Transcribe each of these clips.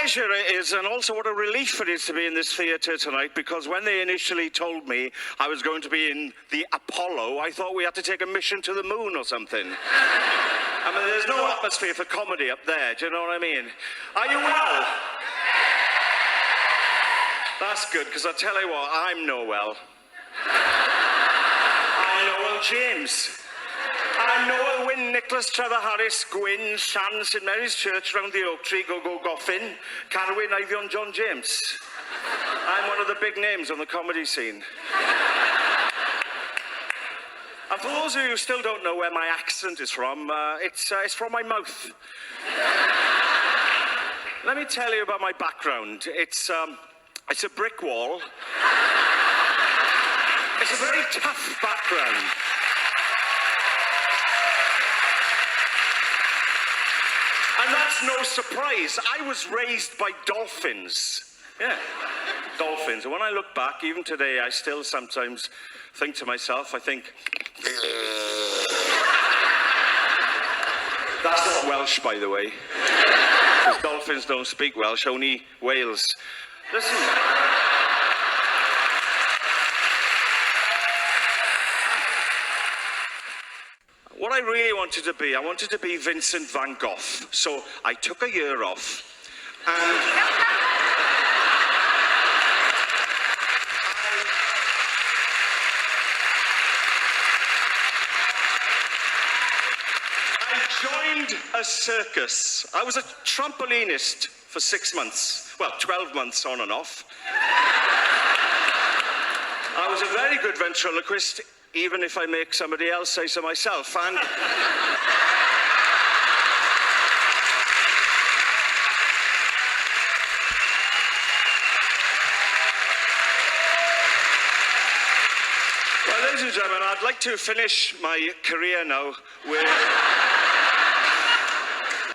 pleasure it is, and also what a relief it is to be in this theatre tonight, because when they initially told me I was going to be in the Apollo, I thought we had to take a mission to the moon or something. I mean, there's no atmosphere for comedy up there, do you know what I mean? Are you well? That's good, because I tell you what, I'm Noel. I'm Noel James. I'm Noel Wynne, Nicholas, Trevor Harris, Gwyn, Shan, St Mary's Church, round the Oak Tree, Go Goffin, Carwyn, Ivion, John James. I'm one of the big names on the comedy scene. And for those of you who still don't know where my accent is from, it's from my mouth. Let me tell you about my background. It's a brick wall. It's a very tough background. And that's no surprise. I was raised by dolphins. Yeah, dolphins. And when I look back, even today, I still sometimes think to myself, I think... That's not Welsh, by the way. Because dolphins don't speak Welsh, only whales. Listen... What I really wanted to be, I wanted to be Vincent van Gogh. So I took a year off and I joined a circus. I was a trampolinist for 6 months. Well, 12 months on and off. I was a very good ventriloquist, even if I make somebody else say so myself. And well, ladies and gentlemen, I'd like to finish my career now with...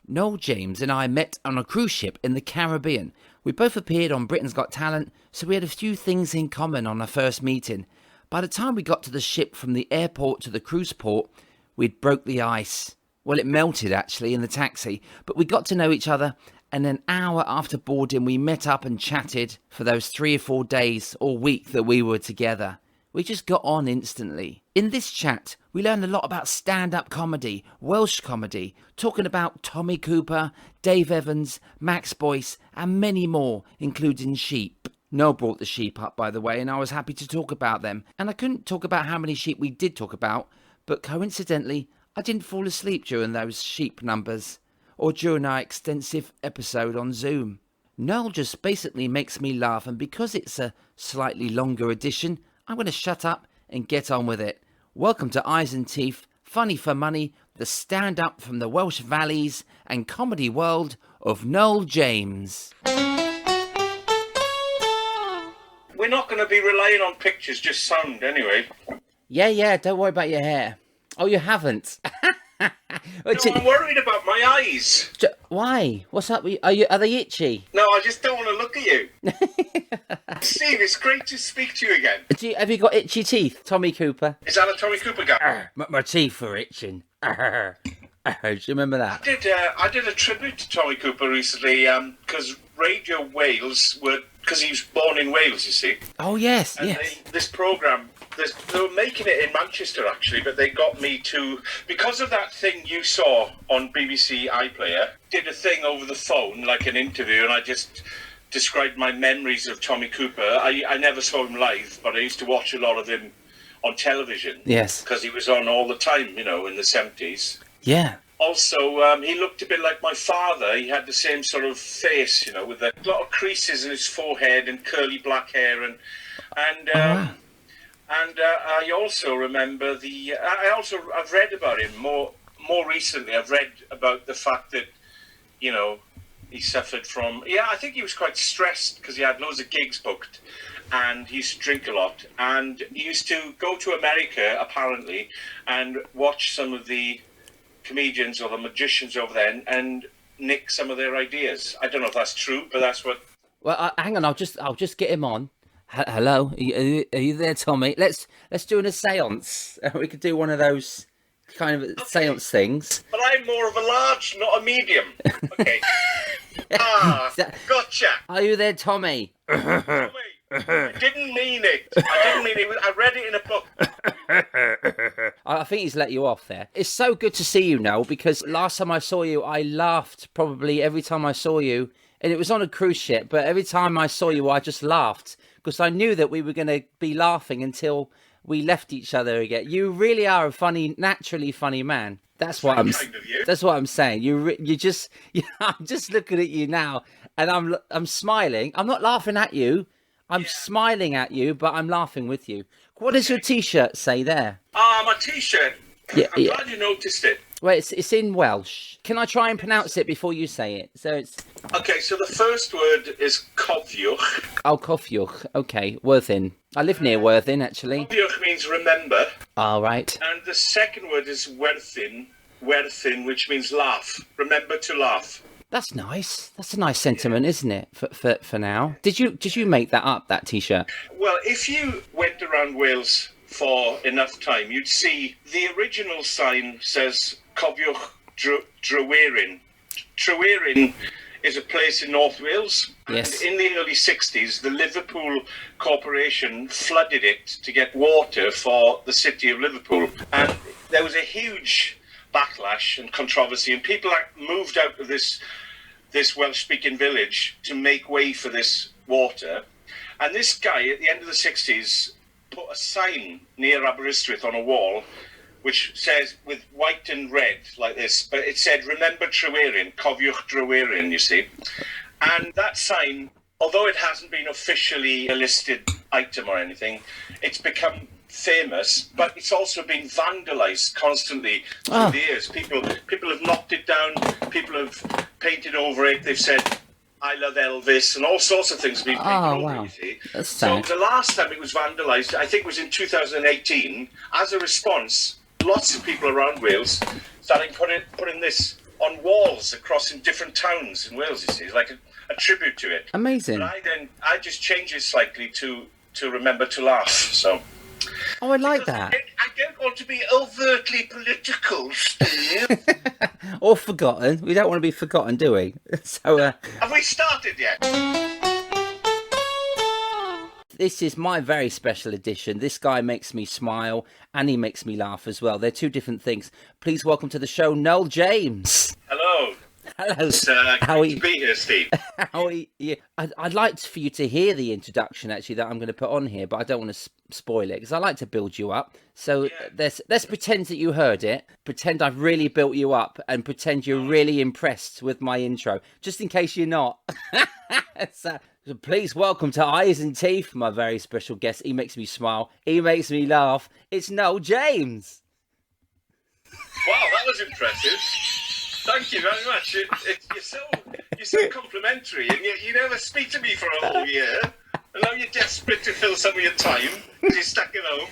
Noel James and I met on a cruise ship in the Caribbean. We both appeared on Britain's Got Talent, so we had a few things in common on our first meeting. By the time we got to the ship from the airport to the cruise port, we'd broke the ice. Well, it melted actually in the taxi, but we got to know each other, and an hour after boarding we met up and chatted for those 3 or 4 days or week that we were together. We just got on instantly. In this chat, we learned a lot about stand-up comedy, Welsh comedy, talking about Tommy Cooper, Dave Evans, Max Boyce, and many more, including sheep. Noel brought the sheep up, by the way, and I was happy to talk about them. And I couldn't talk about how many sheep we did talk about, but coincidentally, I didn't fall asleep during those sheep numbers, or during our extensive episode on Zoom. Noel just basically makes me laugh, and because it's a slightly longer edition, I'm going to shut up and get on with it. Welcome to Eyes and Teeth, Funny for Money, the stand-up from the Welsh Valleys and comedy world of Noel James. We're not going to be relying on pictures, just sound anyway. Yeah, don't worry about your hair. Oh, you haven't? No, I'm worried about my eyes. Why? What's up? Are they itchy? No, I just don't want to look at you. Steve, it's great to speak to you again. Have you got itchy teeth, Tommy Cooper? Is that a Tommy Cooper guy? My teeth are itching. Do you remember that? I did a tribute to Tommy Cooper recently because Radio Wales because he was born in Wales, you see. Oh, yes, and yes. This programme, they were making it in Manchester, actually, but they got me to, because of that thing you saw on BBC iPlayer, did a thing over the phone, like an interview, and I just described my memories of Tommy Cooper. I never saw him live, but I used to watch a lot of him on television. Yes. Because he was on all the time, in the 70s. Yeah. Also, he looked a bit like my father. He had the same sort of face, with a lot of creases in his forehead and curly black hair, and I also remember I've read about him more recently. I've read about the fact that, he suffered from, I think he was quite stressed because he had loads of gigs booked, and he used to drink a lot, and he used to go to America apparently and watch some of the comedians or the magicians over there and nick some of their ideas. I don't know if that's true, but that's what... Well, hang on, I'll just get him on. Hello, are you there, Tommy? Let's do a seance. We could do one of those kind of seance things. But I'm more of a large, not a medium. Okay. Gotcha. Are you there, Tommy? Tommy, I didn't mean it. I read it in a book. I think he's let you off there. It's so good to see you, Noel, because last time I saw you, I laughed probably every time I saw you. And it was on a cruise ship, but every time I saw you, I just laughed because I knew that we were going to be laughing until we left each other again. You really are a funny, naturally funny man. That's what I'm saying. I'm just looking at you now, and I'm smiling. I'm not laughing at you. I'm smiling at you, but I'm laughing with you. What does your T-shirt say there? My T-shirt. Yeah, I'm glad you noticed it. Well, it's in Welsh. Can I try and pronounce it before you say it? So it's... Okay, so the first word is cofiwch. Oh, cofiwch. Okay, Worthing. I live near Worthing, actually. Cofiwch means remember. All right. And the second word is werthin, which means laugh. Remember to laugh. That's nice. That's a nice sentiment, isn't it? For now. Did you make that up, that T-shirt? Well, if you went around Wales for enough time, you'd see the original sign says Cofiwch Drewerin. Drewerin is a place in North Wales. Yes. And in the early 60s, the Liverpool Corporation flooded it to get water for the city of Liverpool. And there was a huge backlash and controversy, and people moved out of this Welsh-speaking village to make way for this water. And this guy, at the end of the 60s, put a sign near Aberystwyth on a wall, which says, with white and red, like this, but it said, remember Drewerin, Cofiwch Drewerin, you see. And that sign, although it hasn't been officially a listed item or anything, it's become famous, but it's also been vandalised constantly through the years. People have knocked it down, people have painted over it, they've said, I love Elvis, and all sorts of things have been painted over, you see. That's sad. So the last time it was vandalised, I think it was in 2018, as a response, lots of people around Wales started putting this on walls across in different towns in Wales, you see, like a tribute to it. Amazing. But I just changed it slightly to remember to laugh, so... Oh, I like that. I don't want to be overtly political, Steve. Or forgotten. We don't want to be forgotten, do we? So, Have we started yet? This is my very special edition. This guy makes me smile and he makes me laugh as well. They're two different things. Please welcome to the show, Noel James. Hello. Hello. How are you? Great to be here, Steve. How are you? I'd like for you to hear the introduction, actually, that I'm going to put on here, but I don't want to spoil it, because I like to build you up. So let's pretend that you heard it, pretend I've really built you up, and pretend you're really impressed with my intro, just in case you're not. So please welcome to Eyes and Teeth, my very special guest. He makes me smile. He makes me laugh. It's Noel James. Wow, that was impressive. Thank you very much. You're so complimentary, and you never speak to me for a whole year. And now you're desperate to fill some of your time because you're stuck at home.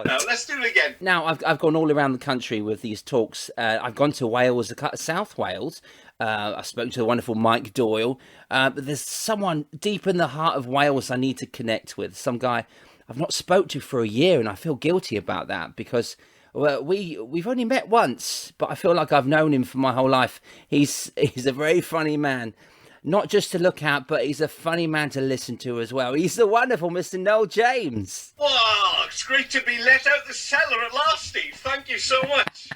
Now, let's do it again. Now, I've gone all around the country with these talks. I've gone to Wales, South Wales. I've spoken to the wonderful Mike Doyle. But there's someone deep in the heart of Wales I need to connect with. Some guy I've not spoke to for a year, and I feel guilty about that because... Well, we've only met once, but I feel like I've known him for my whole life. He's a very funny man, not just to look at, but he's a funny man to listen to as well. He's the wonderful Mr. Noel James. Oh, it's great to be let out the cellar at last, Steve. Thank you so much.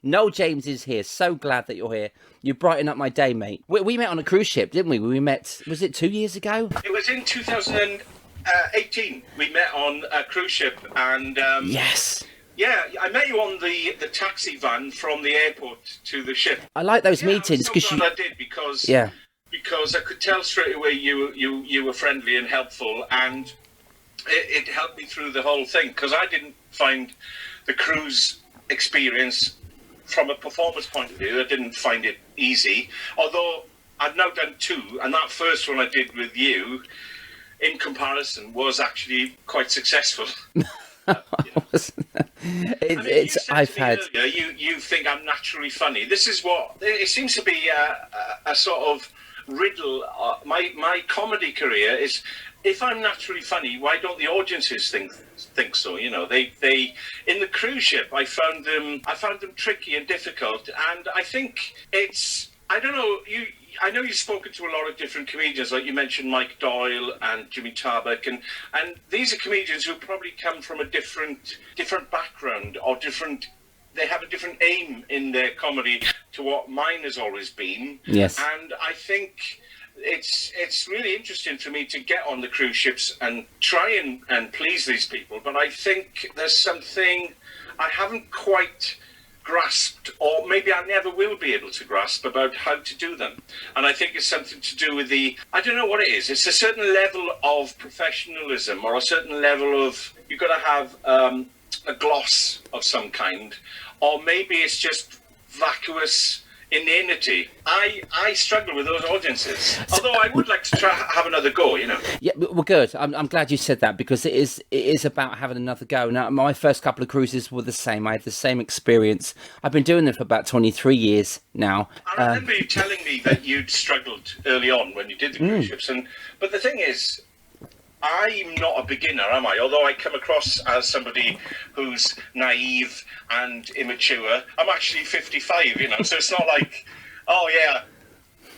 Noel James is here. So glad that you're here. You brighten up my day, mate. We met on a cruise ship, didn't we? We met, was it 2 years ago? It was in 2018. We met on a cruise ship, and yes. Yeah, I met you on the taxi van from the airport to the ship. I like those meetings because I did because I could tell straight away you were friendly and helpful, and it helped me through the whole thing because I didn't find the cruise experience from a performance point of view. I didn't find it easy, although I've now done two, and that first one I did with you, in comparison, was actually quite successful. You think I'm naturally funny. This is what it seems to be a sort of riddle. My comedy career is if I'm naturally funny, why don't the audiences think so? You know, they in the cruise ship, I found them tricky and difficult, and I think I don't know, I know you've spoken to a lot of different comedians, like you mentioned Mike Doyle and Jimmy Tarbuck, and these are comedians who probably come from a different background, or they have a different aim in their comedy to what mine has always been. Yes. And I think it's really interesting for me to get on the cruise ships and try and please these people, but I think there's something I haven't quite grasped, or maybe I never will be able to grasp, about how to do them. And I think it's something to do with I don't know what it is. It's a certain level of professionalism, or a certain level of, you've got to have a gloss of some kind, or maybe it's just vacuous inanity. I struggle with those audiences, although I would like to try have another go, you know. Yeah, well, good. I'm glad you said that, because it is about having another go. Now, my first couple of cruises were the same. I had the same experience. I've been doing them for about 23 years now. I remember you telling me that you'd struggled early on when you did the cruise ships, but the thing is, I'm not a beginner, am I? Although I come across as somebody who's naive and immature, I'm actually 55, you know, so it's not like, oh yeah,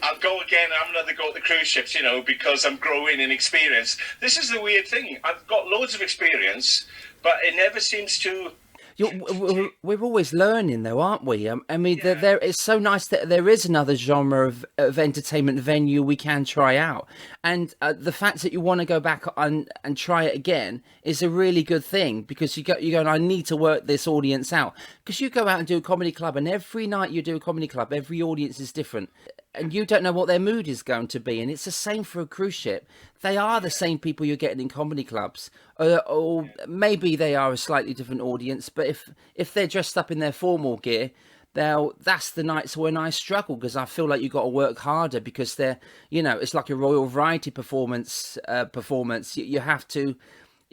I'll go again, I'm another go at the cruise ships, you know, because I'm growing in experience. This is the weird thing. I've got loads of experience, but it never seems to... We're always learning, though, aren't we? I mean, there it's so nice that there is another genre of entertainment venue we can try out, and the fact that you want to go back and try it again is a really good thing, because you go, and I need to work this audience out, because you go out and do a comedy club, and every night you do a comedy club, every audience is different, and you don't know what their mood is going to be, and it's the same for a cruise ship. They are the same people you're getting in comedy clubs, or maybe they are a slightly different audience, but if they're dressed up in their formal gear, that's the nights when I struggle, because I feel like you've got to work harder, because they're, you know, it's like a royal variety performance. You have to,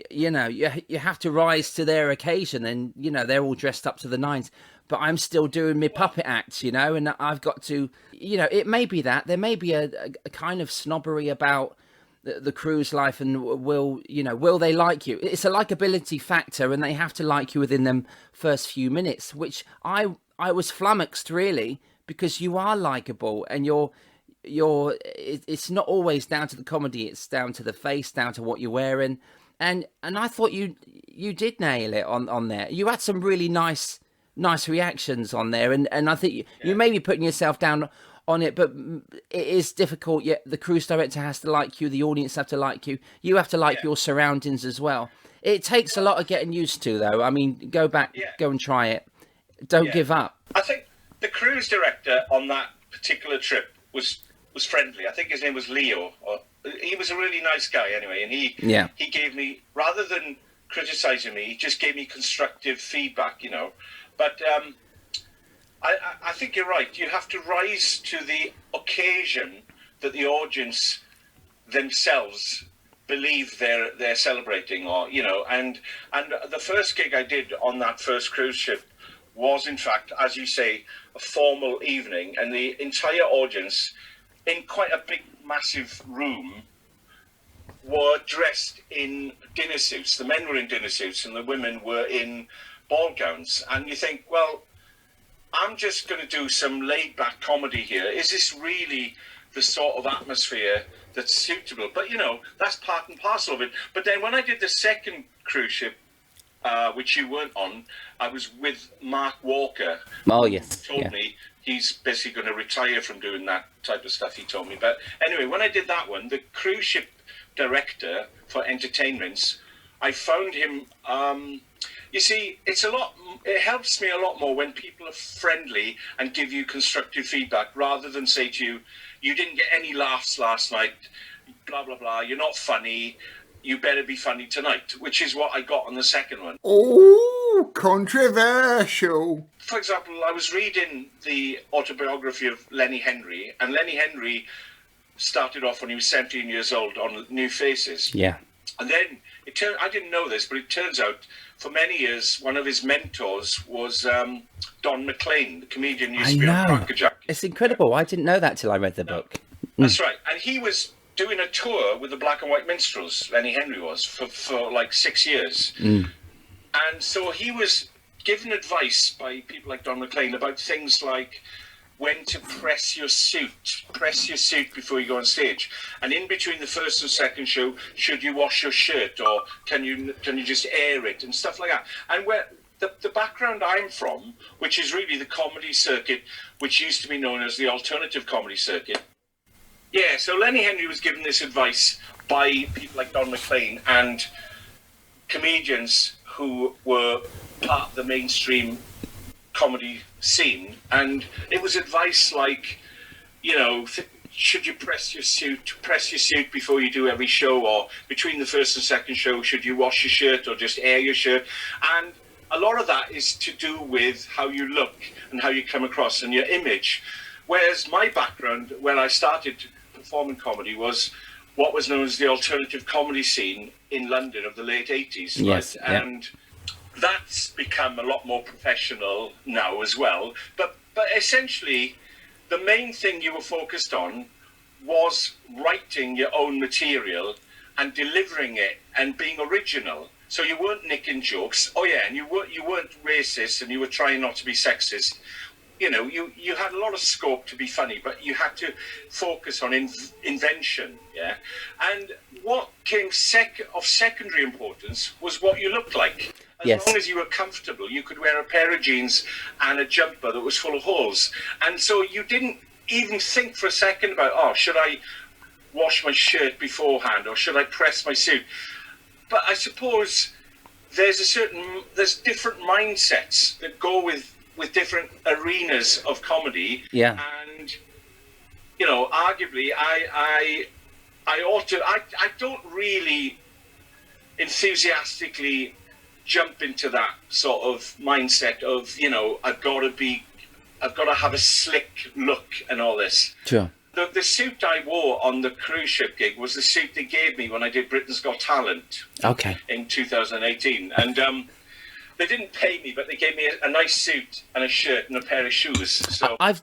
you know, you have to rise to their occasion, and, you know, they're all dressed up to the nines, but I'm still doing my puppet acts, you know, and I've got to, you know, it may be that there may be a kind of snobbery about the cruise life, and will they like you? It's a likability factor, and they have to like you within them first few minutes, which I was flummoxed, really, because you are likable, and it's not always down to the comedy, it's down to the face, down to what you're wearing, and I thought you did nail it on there. You had some really nice reactions on there, and I think you may be putting yourself down on it, but it is difficult. Yet the cruise director has to like you, the audience have to like you, you have to like your surroundings as well. It takes a lot of getting used to, though. I mean, go back, go and try it. Don't give up. I think the cruise director on that particular trip was friendly. I think his name was Leo. He was a really nice guy anyway, and he gave me, rather than criticizing me, he just gave me constructive feedback, you know. But I think you're right. You have to rise to the occasion that the audience themselves believe they're celebrating, or, you know. And the first gig I did on that first cruise ship was, in fact, as you say, a formal evening, and the entire audience, in quite a big, massive room, were dressed in dinner suits. The men were in dinner suits, and the women were in ball gowns. And you think, well, I'm just going to do some laid-back comedy here. Is this really the sort of atmosphere that's suitable? But, you know, that's part and parcel of it. But then when I did the second cruise ship, which you weren't on, I was with Mark Walker. Oh, yes. Who told me he's basically going to retire from doing that type of stuff, he told me. But anyway, when I did that one, the cruise ship director for entertainments, I found him... you see, it helps me a lot more when people are friendly and give you constructive feedback, rather than say to you, you didn't get any laughs last night, blah, blah, blah, you're not funny, you better be funny tonight, which is what I got on the second one. Oh, controversial. For example, I was reading the autobiography of Lenny Henry, and Lenny Henry started off when he was 17 years old on New Faces. Yeah. And then I didn't know this, but it turns out for many years, one of his mentors was Don McLean, the comedian who used to be on Crackerjack. It's incredible. I didn't know that till I read the book. That's right. And he was doing a tour with the Black and White Minstrels, Lenny Henry was, for like 6 years. And so he was given advice by people like Don McLean about things like when to press your suit before you go on stage, and in between the first and second show, should you wash your shirt, or can you just air it, and stuff like that. And where the background I'm from, which is really the comedy circuit, which used to be known as the alternative comedy circuit. Yeah, so Lenny Henry was given this advice by people like Don McLean and comedians who were part of the mainstream comedy scene, and it was advice like, you know, should you press your suit before you do every show, or between the first and second show, should you wash your shirt or just air your shirt? And a lot of that is to do with how you look and how you come across and your image. Whereas my background, when I started performing comedy, was what was known as the alternative comedy scene in London of the late 80s. Yes, right? yeah. And that's become a lot more professional now as well. But essentially, the main thing you were focused on was writing your own material and delivering it and being original. So you weren't nicking jokes. Oh yeah, and you weren't racist, and you were trying not to be sexist. You know, you had a lot of scope to be funny, but you had to focus on invention, yeah? And what came of secondary importance was what you looked like. As long as you were comfortable, you could wear a pair of jeans and a jumper that was full of holes. And so you didn't even think for a second about, oh, should I wash my shirt beforehand, or should I press my suit? But I suppose there's different mindsets that go with different arenas of comedy. Yeah. And, you know, arguably, I don't really enthusiastically jump into that sort of mindset of, you know, I've got to have a slick look and all this. Sure. The suit I wore on the cruise ship gig was the suit they gave me when I did Britain's Got Talent. Okay. In 2018. And they didn't pay me, but they gave me a nice suit and a shirt and a pair of shoes. So I've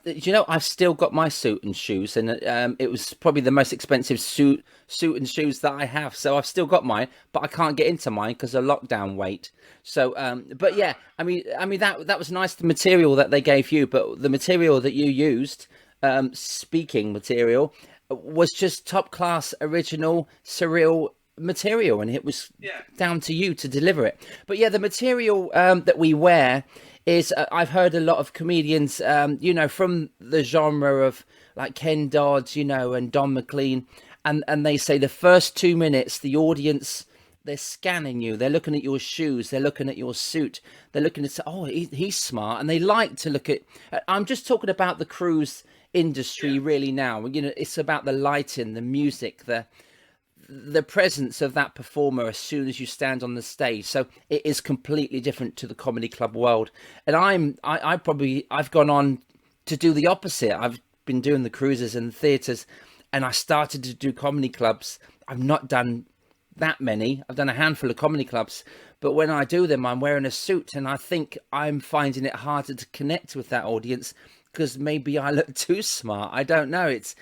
still got my suit and shoes, and it was probably the most expensive suit and shoes that I have. So I've still got mine, but I can't get into mine because of lockdown wait. So, but yeah, I mean that was nice, the material that they gave you, but the material that you used, speaking material, was just top class, original, surreal material, and it was down to you to deliver it. But yeah, the material that we wear is I've heard a lot of comedians you know, from the genre of like Ken Dodd, you know, and Don McLean, and they say the first 2 minutes the audience, they're scanning you, they're looking at your shoes, they're looking at your suit, they're looking at, oh, he's smart, and they like to look at, I'm just talking about the cruise industry really now, you know, it's about the lighting, the music, the presence of that performer as soon as you stand on the stage. So it is completely different to the comedy club world. And I've gone on to do the opposite. I've been doing the cruises and theatres, and I started to do comedy clubs. I've not done that many. I've done a handful of comedy clubs, but when I do them, I'm wearing a suit, and I think I'm finding it harder to connect with that audience because maybe I look too smart. I don't know. It's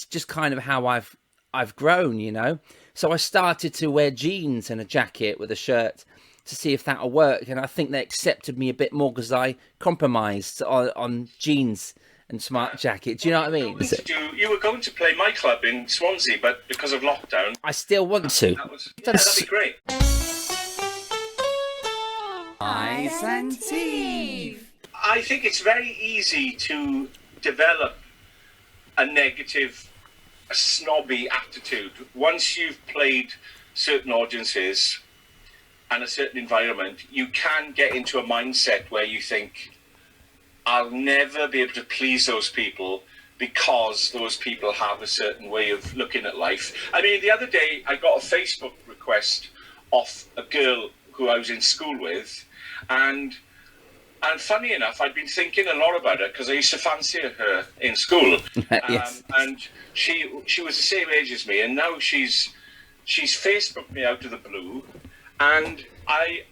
just kind of how I've grown, you know. So I started to wear jeans and a jacket with a shirt to see if that'll work, and I think they accepted me a bit more because I compromised on jeans and smart jacket. Do you know what I mean? You were going to play my club in Swansea, but because of lockdown, I still want to. That'd be great. Ice and Teeth. I think it's very easy to develop a negative, a snobby attitude once you've played certain audiences and a certain environment. You can get into a mindset where you think, I'll never be able to please those people because those people have a certain way of looking at life. I mean, the other day I got a Facebook request off a girl who I was in school with, and funny enough, I'd been thinking a lot about her because I used to fancy her in school. Yes. And she was the same age as me, and now she's Facebooked me out of the blue, and I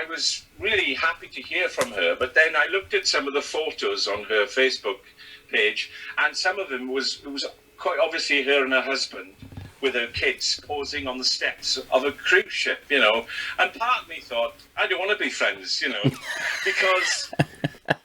was really happy to hear from her. But then I looked at some of the photos on her Facebook page, and some of them it was quite obviously her and her husband, with her kids posing on the steps of a cruise ship, you know. And part of me thought, I don't want to be friends, you know, because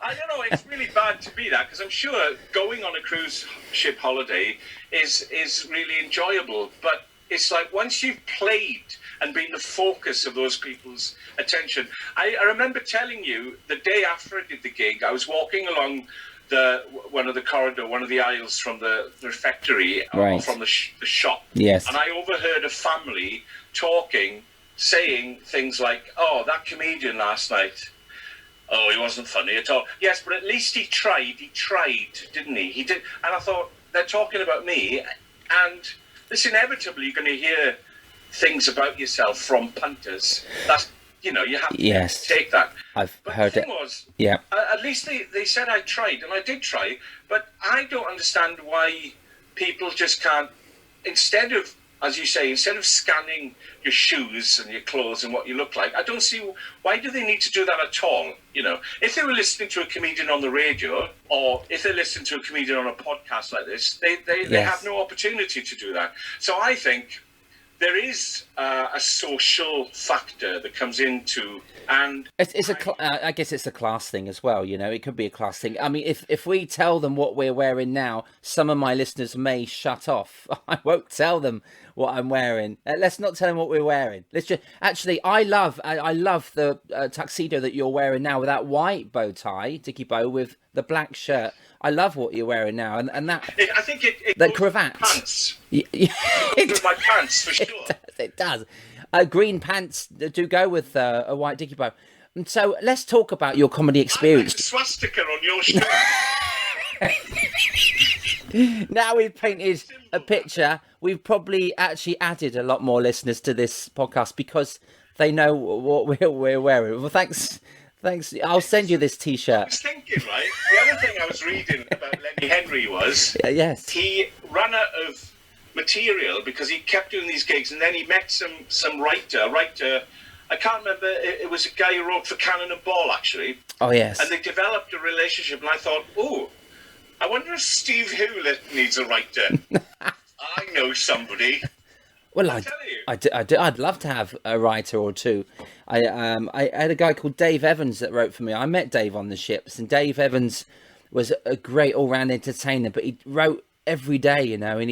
I don't know, it's really bad to be that, because I'm sure going on a cruise ship holiday is really enjoyable. But it's like once you've played and been the focus of those people's attention. I remember telling you the day after I did the gig, I was walking along one of the aisles from the refectory, right, or from the shop. Yes. And I overheard a family talking, saying things like, "Oh, that comedian last night. Oh, he wasn't funny at all." Yes, but at least he tried. He tried, didn't he? He did. And I thought, they're talking about me. And this inevitably, you're going to hear things about yourself from punters. That's, you know, you have to take that. I've but heard the thing it. Was, yeah. At least they said I tried, and I did try. But I don't understand why people just can't, instead of, as you say, instead of scanning your shoes and your clothes and what you look like, I don't see, why do they need to do that at all? You know, if they were listening to a comedian on the radio, or if they're listening to a comedian on a podcast like this, they have no opportunity to do that. So I think there is a social factor that comes into, and I guess it's a class thing as well. You know, it could be a class thing. I mean, if we tell them what we're wearing now, some of my listeners may shut off. I won't tell them what I'm wearing. Let's not tell them what we're wearing. Let's just actually. I love the tuxedo that you're wearing now with that white bow tie, dicky bow with the black shirt. I love what you're wearing now, and that. I think it that goes cravat. With pants. It with my pants for sure. It does. Green pants do go with a white dicky bow. And so let's talk about your comedy experience. I like the swastika on your shirt. Now we've painted a picture, we've probably actually added a lot more listeners to this podcast because they know what we're wearing. Well, thanks. I'll send you this T-shirt. I was thinking, right? The other thing I was reading about Lenny Henry was he ran out of material because he kept doing these gigs, and then he met some writer. I can't remember. It was a guy who wrote for Cannon and Ball, actually. Oh yes. And they developed a relationship, and I thought, oh, I wonder if Steve Hewlett needs a writer. I know somebody. Well, I'd love to have a writer or two. I had a guy called Dave Evans that wrote for me. I met Dave on the ships, and Dave Evans was a great all-round entertainer, but he wrote every day, you know, and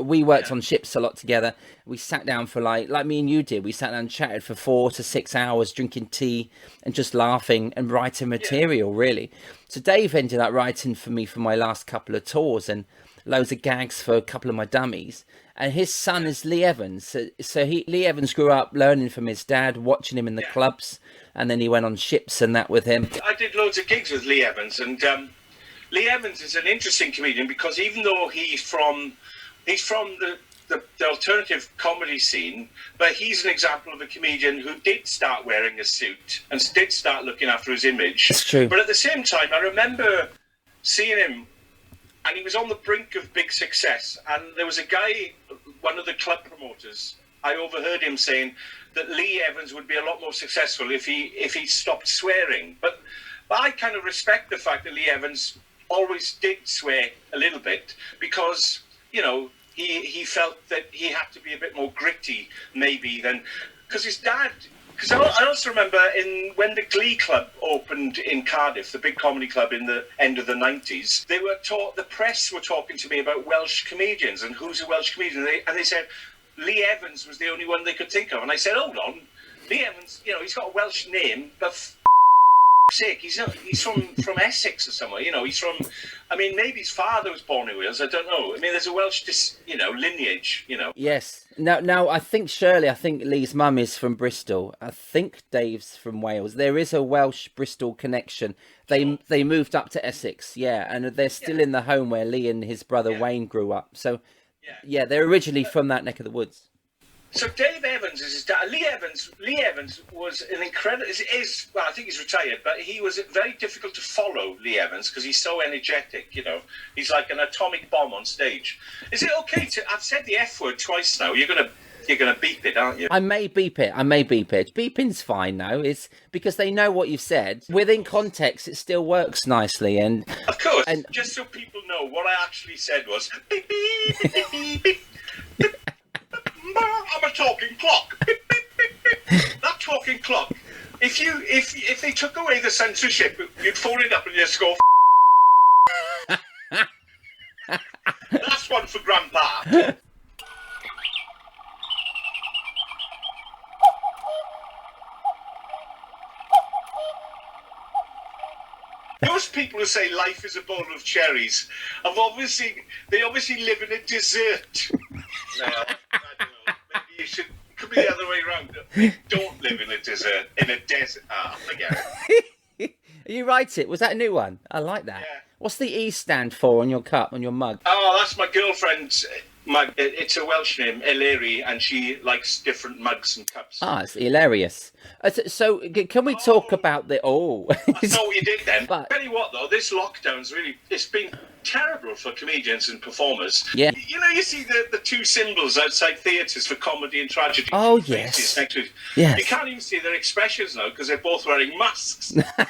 we worked on ships a lot together. We sat down for like me and you did. We sat down and chatted for 4 to 6 hours, drinking tea and just laughing and writing material, really. So Dave ended up writing for me for my last couple of tours and loads of gags for a couple of my dummies. And his son is Lee Evans. So Lee Evans grew up learning from his dad, watching him in the clubs, and then he went on ships and that with him. I did loads of gigs with Lee Evans, and Lee Evans is an interesting comedian because even though he's from the alternative comedy scene, but he's an example of a comedian who did start wearing a suit and did start looking after his image. It's true. But at the same time, I remember seeing him, and he was on the brink of big success. And there was a guy, one of the club promoters, I overheard him saying that Lee Evans would be a lot more successful if he stopped swearing. But I kind of respect the fact that Lee Evans always did swear a little bit because, you know, he felt that he had to be a bit more gritty maybe than, because his dad, because I also remember when the Glee Club opened in Cardiff, the big comedy club in the end of the 90s, the press were talking to me about Welsh comedians and who's a Welsh comedian, and they said Lee Evans was the only one they could think of, and I said, hold on, Lee Evans, you know, he's got a Welsh name, but sake, he's from Essex or somewhere, you know, maybe his father was born in Wales, I don't know. I mean, there's a Welsh, lineage, you know. Yes. Now I think Lee's mum is from Bristol. I think Dave's from Wales. There is a Welsh-Bristol connection. They moved up to Essex, and they're still in the home where Lee and his brother Wayne grew up. So, they're originally from that neck of the woods. So Dave Evans is his dad. Lee Evans was an incredible. Well, I think he's retired, but he was very difficult to follow. Lee Evans, because he's so energetic. You know, he's like an atomic bomb on stage. Is it okay to? I've said the F word twice now. You're gonna beep it, aren't you? I may beep it. Beeping's fine now. It's because they know what you've said. Within context, it still works nicely. And of course, and just so people know, what I actually said was beep beep beep beep beep. I'm a talking clock. That talking clock. If they took away the censorship, you'd phone it up and you'd go. That's one for Grandpa. Those people who say life is a bowl of cherries they obviously live in a desert. No, I don't know. Maybe you should. It could be the other way around. They don't live in a desert. In a desert. Forget it. You write it. Was that a new one? I like that. Yeah. What's the E stand for on your cup, on your mug? Oh, that's my girlfriend's mug. It's a Welsh name, Eleri, and she likes different mugs and cups. Ah, it's hilarious. So, can we talk about the... Oh. That's not what you did then. But- Tell you what, though, this lockdown's it's been terrible for comedians and performers. Yeah. You know, you see the two symbols outside theatres for comedy and tragedy. Oh, Two yes. faces next to it. Yes. You can't even see their expressions now because they're both wearing masks. But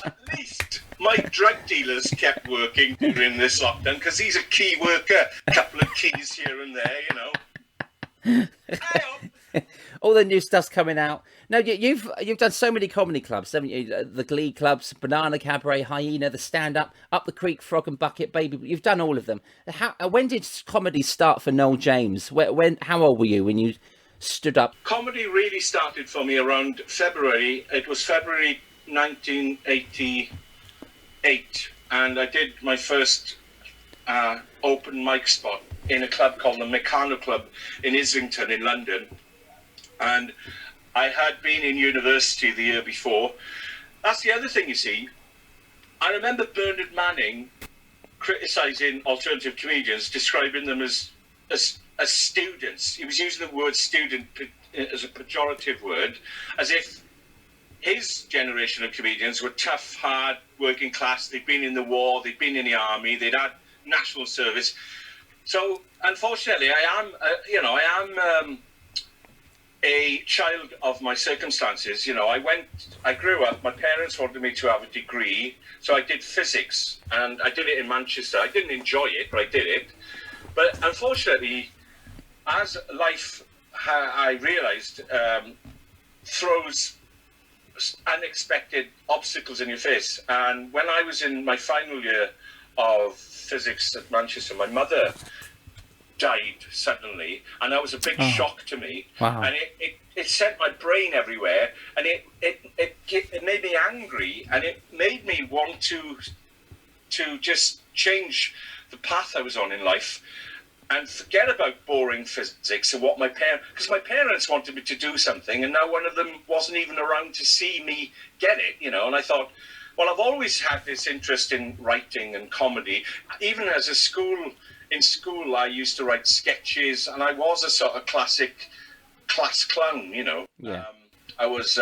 at least my drug dealers kept working during this lockdown because he's a key worker. A couple of keys here and there, you know. All the new stuff's coming out. No, you've done so many comedy clubs, haven't you? The Glee clubs, Banana Cabaret, Hyena, the Stand Up, Up the Creek, Frog and Bucket, Baby. You've done all of them. When did comedy start for Noel James? How old were you when you stood up? Comedy really started for me around February. It was February 1988, and I did my first open mic spot in a club called the Meccano Club in Islington in London. And I had been in university the year before. That's the other thing, you see. I remember Bernard Manning criticising alternative comedians, describing them as students. He was using the word student as a pejorative word, as if his generation of comedians were tough, hard, working class. They'd been in the war, they'd been in the army, they'd had national service. So, unfortunately, I am a child of my circumstances. You know, I grew up, my parents wanted me to have a degree, so I did physics, and I did it in Manchester. I didn't enjoy it, but I did it. But unfortunately, as life, I realised, throws unexpected obstacles in your face. And when I was in my final year of physics at Manchester, my mother died suddenly, and that was a big shock to me. Wow. And it sent my brain everywhere, and it made me angry, and it made me want to just change the path I was on in life and forget about boring physics and what because my parents wanted me to do something, and now one of them wasn't even around to see me get it, you know. And I thought, well, I've always had this interest in writing and comedy. Even in school, I used to write sketches, and I was a sort of classic class clown, you know. Yeah. I was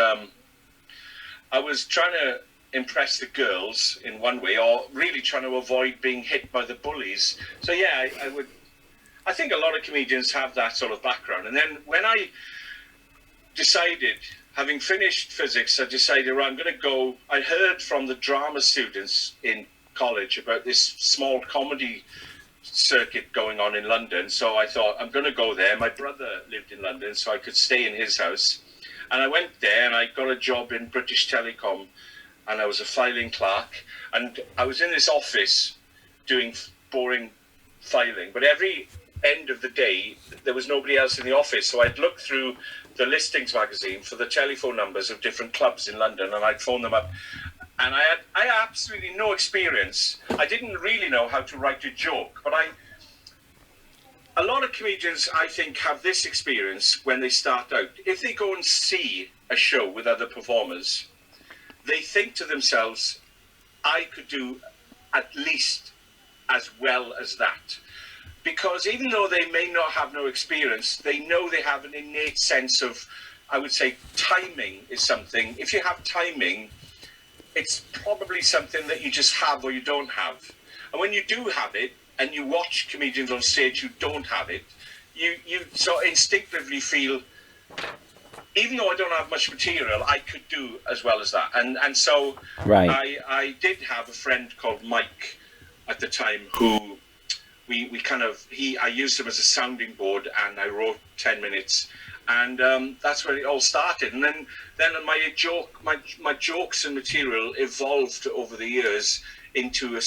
trying to impress the girls in one way, or really trying to avoid being hit by the bullies. So yeah, I think a lot of comedians have that sort of background. And then when I decided, having finished physics, I decided, well, I'm going to go. I heard from the drama students in college about this small comedy circuit going on in London, so I thought, I'm going to go there. My brother lived in London, so I could stay in his house, and I went there, and I got a job in British Telecom, and I was a filing clerk, and I was in this office doing boring filing, but every end of the day there was nobody else in the office, so I'd look through the listings magazine for the telephone numbers of different clubs in London, and I'd phone them up. And I had absolutely no experience. I didn't really know how to write a joke, but a lot of comedians, I think, have this experience when they start out. If they go and see a show with other performers, they think to themselves, I could do at least as well as that. Because even though they may not have no experience, they know they have an innate sense of, I would say, timing is something. If you have timing, it's probably something that you just have or you don't have. And when you do have it, and you watch comedians on stage who don't have it, you sort of instinctively feel, even though I don't have much material, I could do as well as that. And so right. I did have a friend called Mike at the time who we kind of I used him as a sounding board, and I wrote 10 minutes, and that's where it all started. And then my jokes and material evolved over the years into a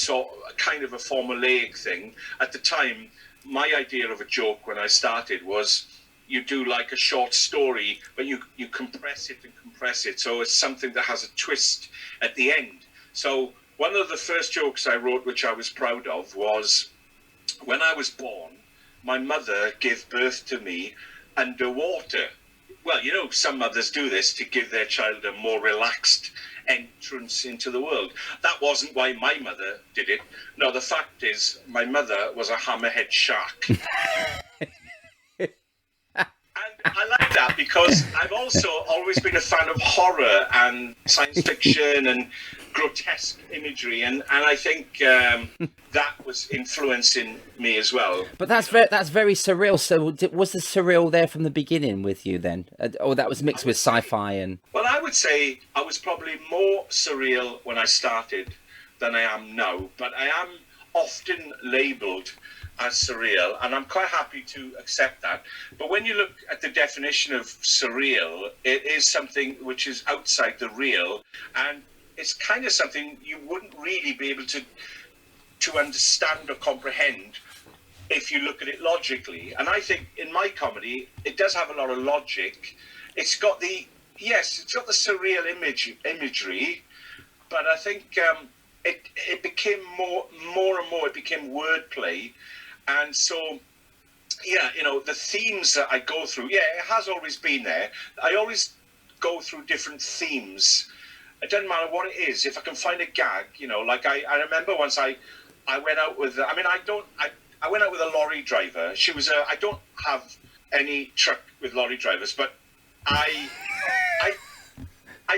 kind of a formulaic thing. At the time, my idea of a joke when I started was you do like a short story, but you compress it, so it's something that has a twist at the end. So one of the first jokes I wrote, which I was proud of, was when I was born, my mother gave birth to me underwater. Well, you know, some mothers do this to give their child a more relaxed entrance into the world. That wasn't why my mother did it. No, the fact is, my mother was a hammerhead shark. And I like that because I've also always been a fan of horror and science fiction and grotesque imagery, and I think that was influencing me as well. But that's very surreal. So was the surreal there from the beginning with you then, or that was mixed with sci-fi and? Well, I would say I was probably more surreal when I started than I am now, but I am often labelled as surreal, and I'm quite happy to accept that. But when you look at the definition of surreal, it is something which is outside the real, and it's kind of something you wouldn't really be able to understand or comprehend if you look at it logically. And I think in my comedy, it does have a lot of logic. It's got the surreal imagery, but I think it became more and more, it became wordplay. And so, yeah, you know, the themes that I go through, yeah, it has always been there. I always go through different themes. It doesn't matter what it is. If I can find a gag, you know, like I remember once I went out with, I went out with a lorry driver. She was I don't have any truck with lorry drivers, but I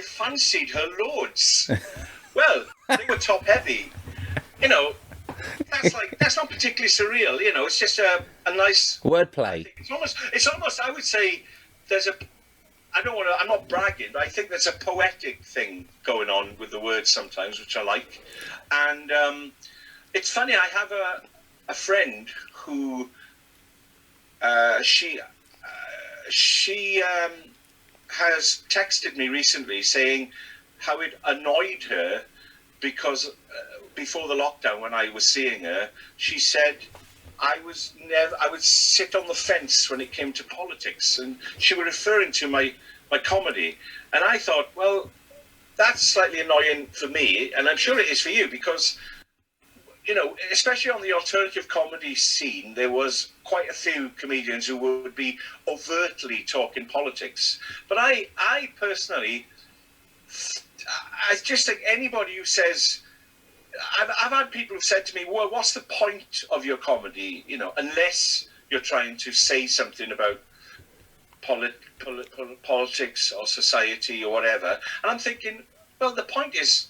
fancied her loads. Well, they were top heavy, you know. That's not particularly surreal, you know. It's just a nice wordplay. It's almost. I would say there's a. I'm not bragging, but I think there's a poetic thing going on with the words sometimes, which I like. And it's funny. I have a friend who she has texted me recently saying how it annoyed her because before the lockdown, when I was seeing her, she said I would sit on the fence when it came to politics, and she was referring to my comedy. And I thought, well, that's slightly annoying for me, and I'm sure it is for you, because, you know, especially on the alternative comedy scene, there was quite a few comedians who would be overtly talking politics. But I personally, I just think anybody who says, I've had people who've said to me, well, what's the point of your comedy, you know, unless you're trying to say something about politics or society or whatever. And I'm thinking, well, the point is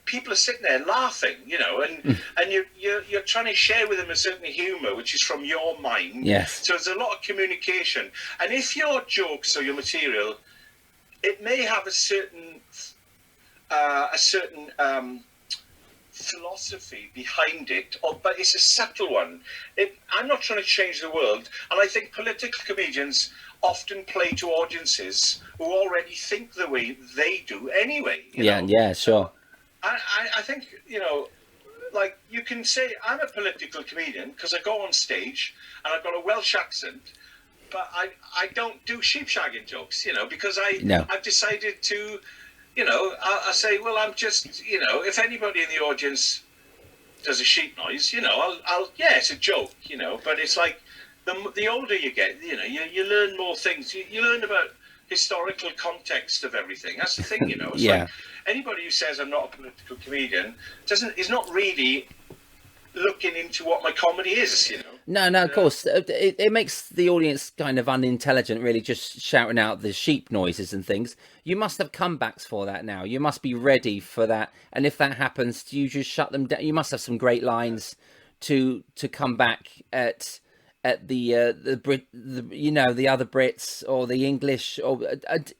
people are sitting there laughing, you know, and you're trying to share with them a certain humour which is from your mind. Yes. So there's a lot of communication. And if your jokes or your material, it may have a certain philosophy behind it, but it's a subtle one. I'm not trying to change the world, and I think political comedians often play to audiences who already think the way they do anyway. Yeah, sure. I think, you know, like you can say I'm a political comedian because I go on stage and I've got a Welsh accent, but I don't do sheep shagging jokes, you know, because I've decided to. You know, I say, well, I'm just, you know, if anybody in the audience does a sheep noise, you know, yeah, it's a joke, you know, but it's like the older you get, you know, you learn more things. You learn about historical context of everything. That's the thing, you know. It's like anybody who says I'm not a political comedian is not really looking into what my comedy is, you know. No, of course. It makes the audience kind of unintelligent, really, just shouting out the sheep noises and things. You must have comebacks for that now. You must be ready for that. And if that happens, do you just shut them down? You must have some great lines to come back at the Brit, you know, the other Brits or the English, or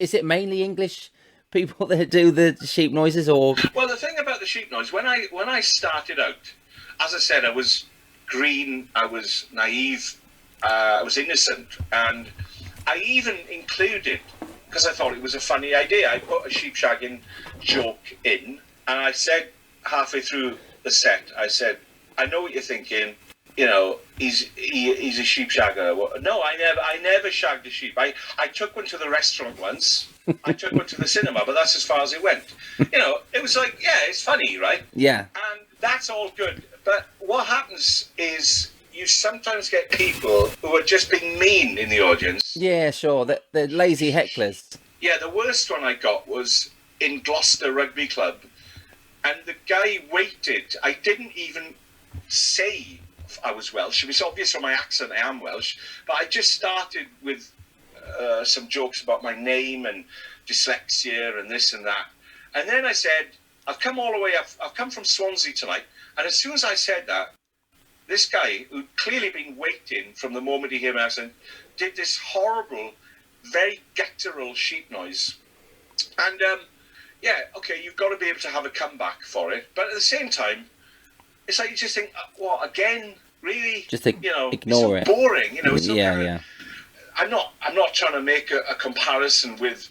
is it mainly English people that do the sheep noises? Or well, the thing about the sheep noise, when I started out, as I said, I was green, I was naive, I was innocent, and I even included, because I thought it was a funny idea, I put a sheep shagging joke in, and I said halfway through the set, I said, I know what you're thinking, you know, he's a sheep shagger. No, I never shagged a sheep. I took one to the restaurant once. I took one to the cinema, but that's as far as it went. You know, it was like, yeah, it's funny, right? Yeah. And that's all good. But what happens is you sometimes get people who are just being mean in the audience. Yeah, sure. They're lazy hecklers. Yeah, the worst one I got was in Gloucester Rugby Club. And the guy waited. I didn't even say I was Welsh. It was obvious from my accent I am Welsh, but I just started with some jokes about my name and dyslexia and this and that. And then I said, I've come all the way up. I've come from Swansea tonight. And as soon as I said that, this guy, who'd clearly been waiting from the moment he heard my accent, did this horrible, very guttural sheep noise. And yeah, okay, you've got to be able to have a comeback for it. But at the same time, it's like you just think, what, again? Really? Just you know, ignore it's so it. boring. You know, it's Yeah. I'm not trying to make a comparison with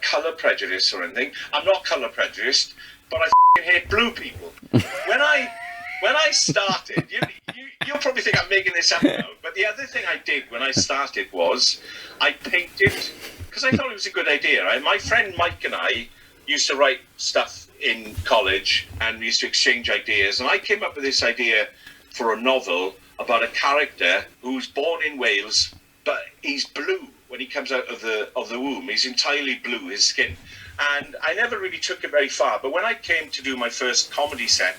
colour prejudice or anything. I'm not colour prejudiced, but I hate blue people. When I started, you'll probably think I'm making this up now, but the other thing I did when I started was I painted, because I thought it was a good idea. Right? My friend Mike and I used to write stuff in college, and we used to exchange ideas, and I came up with this idea for a novel about a character who's born in Wales, but he's blue when he comes out of the womb. He's entirely blue, his skin. And I never really took it very far. But when I came to do my first comedy set,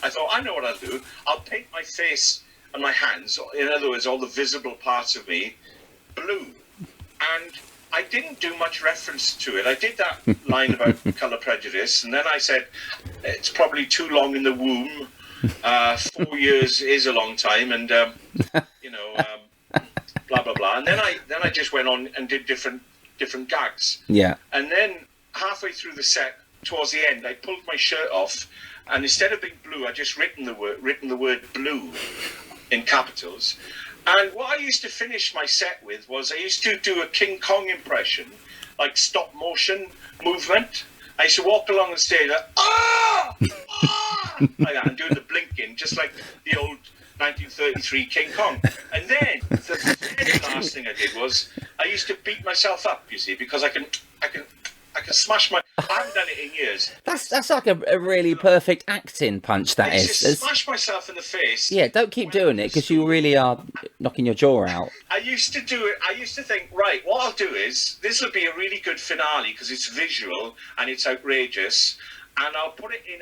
I thought, I know what I'll do. I'll paint my face and my hands, in other words, all the visible parts of me, blue. And I didn't do much reference to it. I did that line about colour prejudice, and then I said, it's probably too long in the womb. 4 years is a long time, and you know, blah blah blah. And then I just went on and did different gags. Yeah. And then halfway through the set, towards the end, I pulled my shirt off, and instead of being blue, I just written the word blue in capitals. And what I used to finish my set with was I used to do a King Kong impression, like stop motion movement. I used to walk along the stage like, like that, and doing the blinking, just like the old 1933 King Kong. And then the very last thing I did was I used to beat myself up, you see, because I can smash my. I haven't done it in years. That's like a really perfect acting punch. That I used to is. smash myself in the face. Yeah, don't keep doing it because you really are knocking your jaw out. I used to do it. I used to think, right, what I'll do is this will be a really good finale because it's visual and it's outrageous, and I'll put it in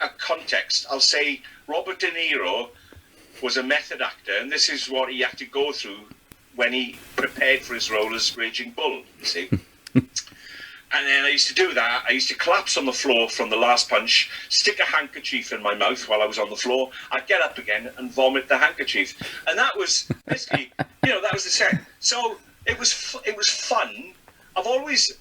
a context. I'll say Robert De Niro was a method actor, and this is what he had to go through when he prepared for his role as Raging Bull. You see. And then I used to do that. I used to collapse on the floor from the last punch, stick a handkerchief in my mouth while I was on the floor. I'd get up again and vomit the handkerchief. And that was basically, you know, that was the set. So it was fun. I've always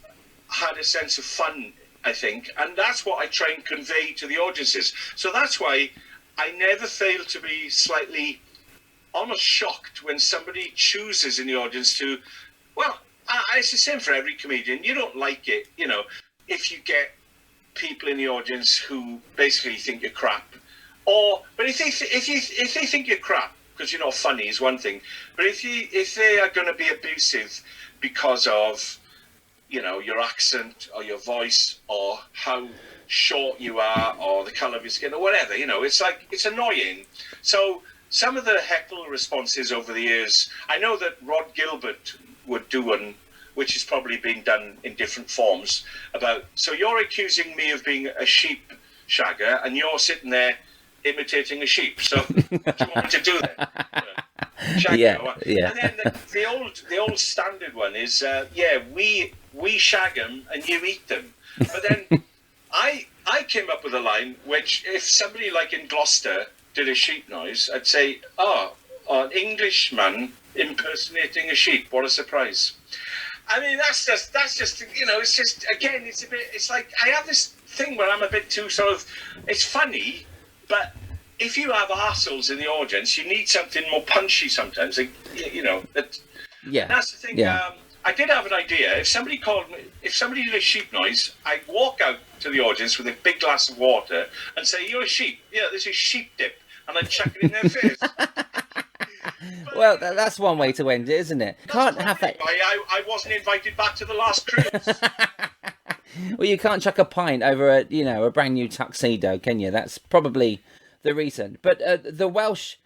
had a sense of fun, I think, and that's what I try and convey to the audiences. So that's why I never fail to be slightly almost shocked when somebody chooses in the audience to, well, it's the same for every comedian. You don't like it, you know, if you get people in the audience who basically think you're crap. But if they think you're crap because you're not funny is one thing. But if they are going to be abusive because of, you know, your accent or your voice or how short you are or the colour of your skin or whatever, you know, it's like, it's annoying. So some of the heckle responses over the years, I know that Rod Gilbert would do one, which has probably been done in different forms, about, so you're accusing me of being a sheep shagger and you're sitting there imitating a sheep. So what do you want me to do then? Shagger, yeah. And then the old standard one is, we shag them and you eat them. But then I came up with a line which, if somebody like in Gloucester did a sheep noise, I'd say, an Englishman impersonating a sheep, what a surprise. I mean, that's just you know, it's just, again, it's like I have this thing where I'm a bit too sort of, it's funny, but if you have arseholes in the audience, you need something more punchy sometimes. Like, you know, Yeah. that's the thing. Yeah. I did have an idea. If somebody did a sheep noise, I'd walk out to the audience with a big glass of water and say, "You're a sheep. Yeah, this is sheep dip," and I'd chuck it in their face. Well, that's one way to end it, isn't it? Can't have that. I wasn't invited back to the last cruise. Well, you can't chuck a pint over a brand new tuxedo, can you? That's probably the reason. But the Welsh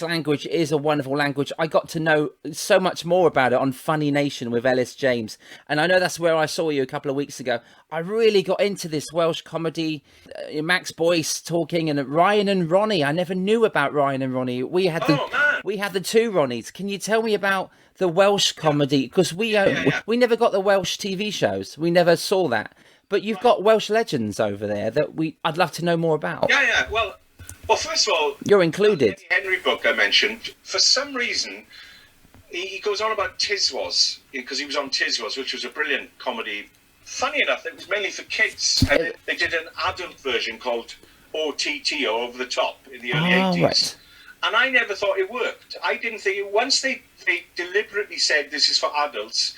language is a wonderful language. I got to know so much more about it on Funny Nation with Ellis James, and I know that's where I saw you a couple of weeks ago. I really got into this Welsh comedy. Max Boyce talking, and Ryan and Ronnie. I never knew about Ryan and Ronnie. We had the two Ronnies. Can you tell me about the Welsh comedy? Because we never got the Welsh TV shows. We never saw that. But you've got Welsh legends over there that I'd love to know more about. Yeah. Well, first of all, you're included. The Henry book I mentioned, for some reason, he goes on about Tiswas, because he was on Tiswas, which was a brilliant comedy. Funny enough, it was mainly for kids. And they did an adult version called OTT, or Over the Top, in the early 80s. Right. And I never thought it worked. I didn't think it. Once they deliberately said this is for adults,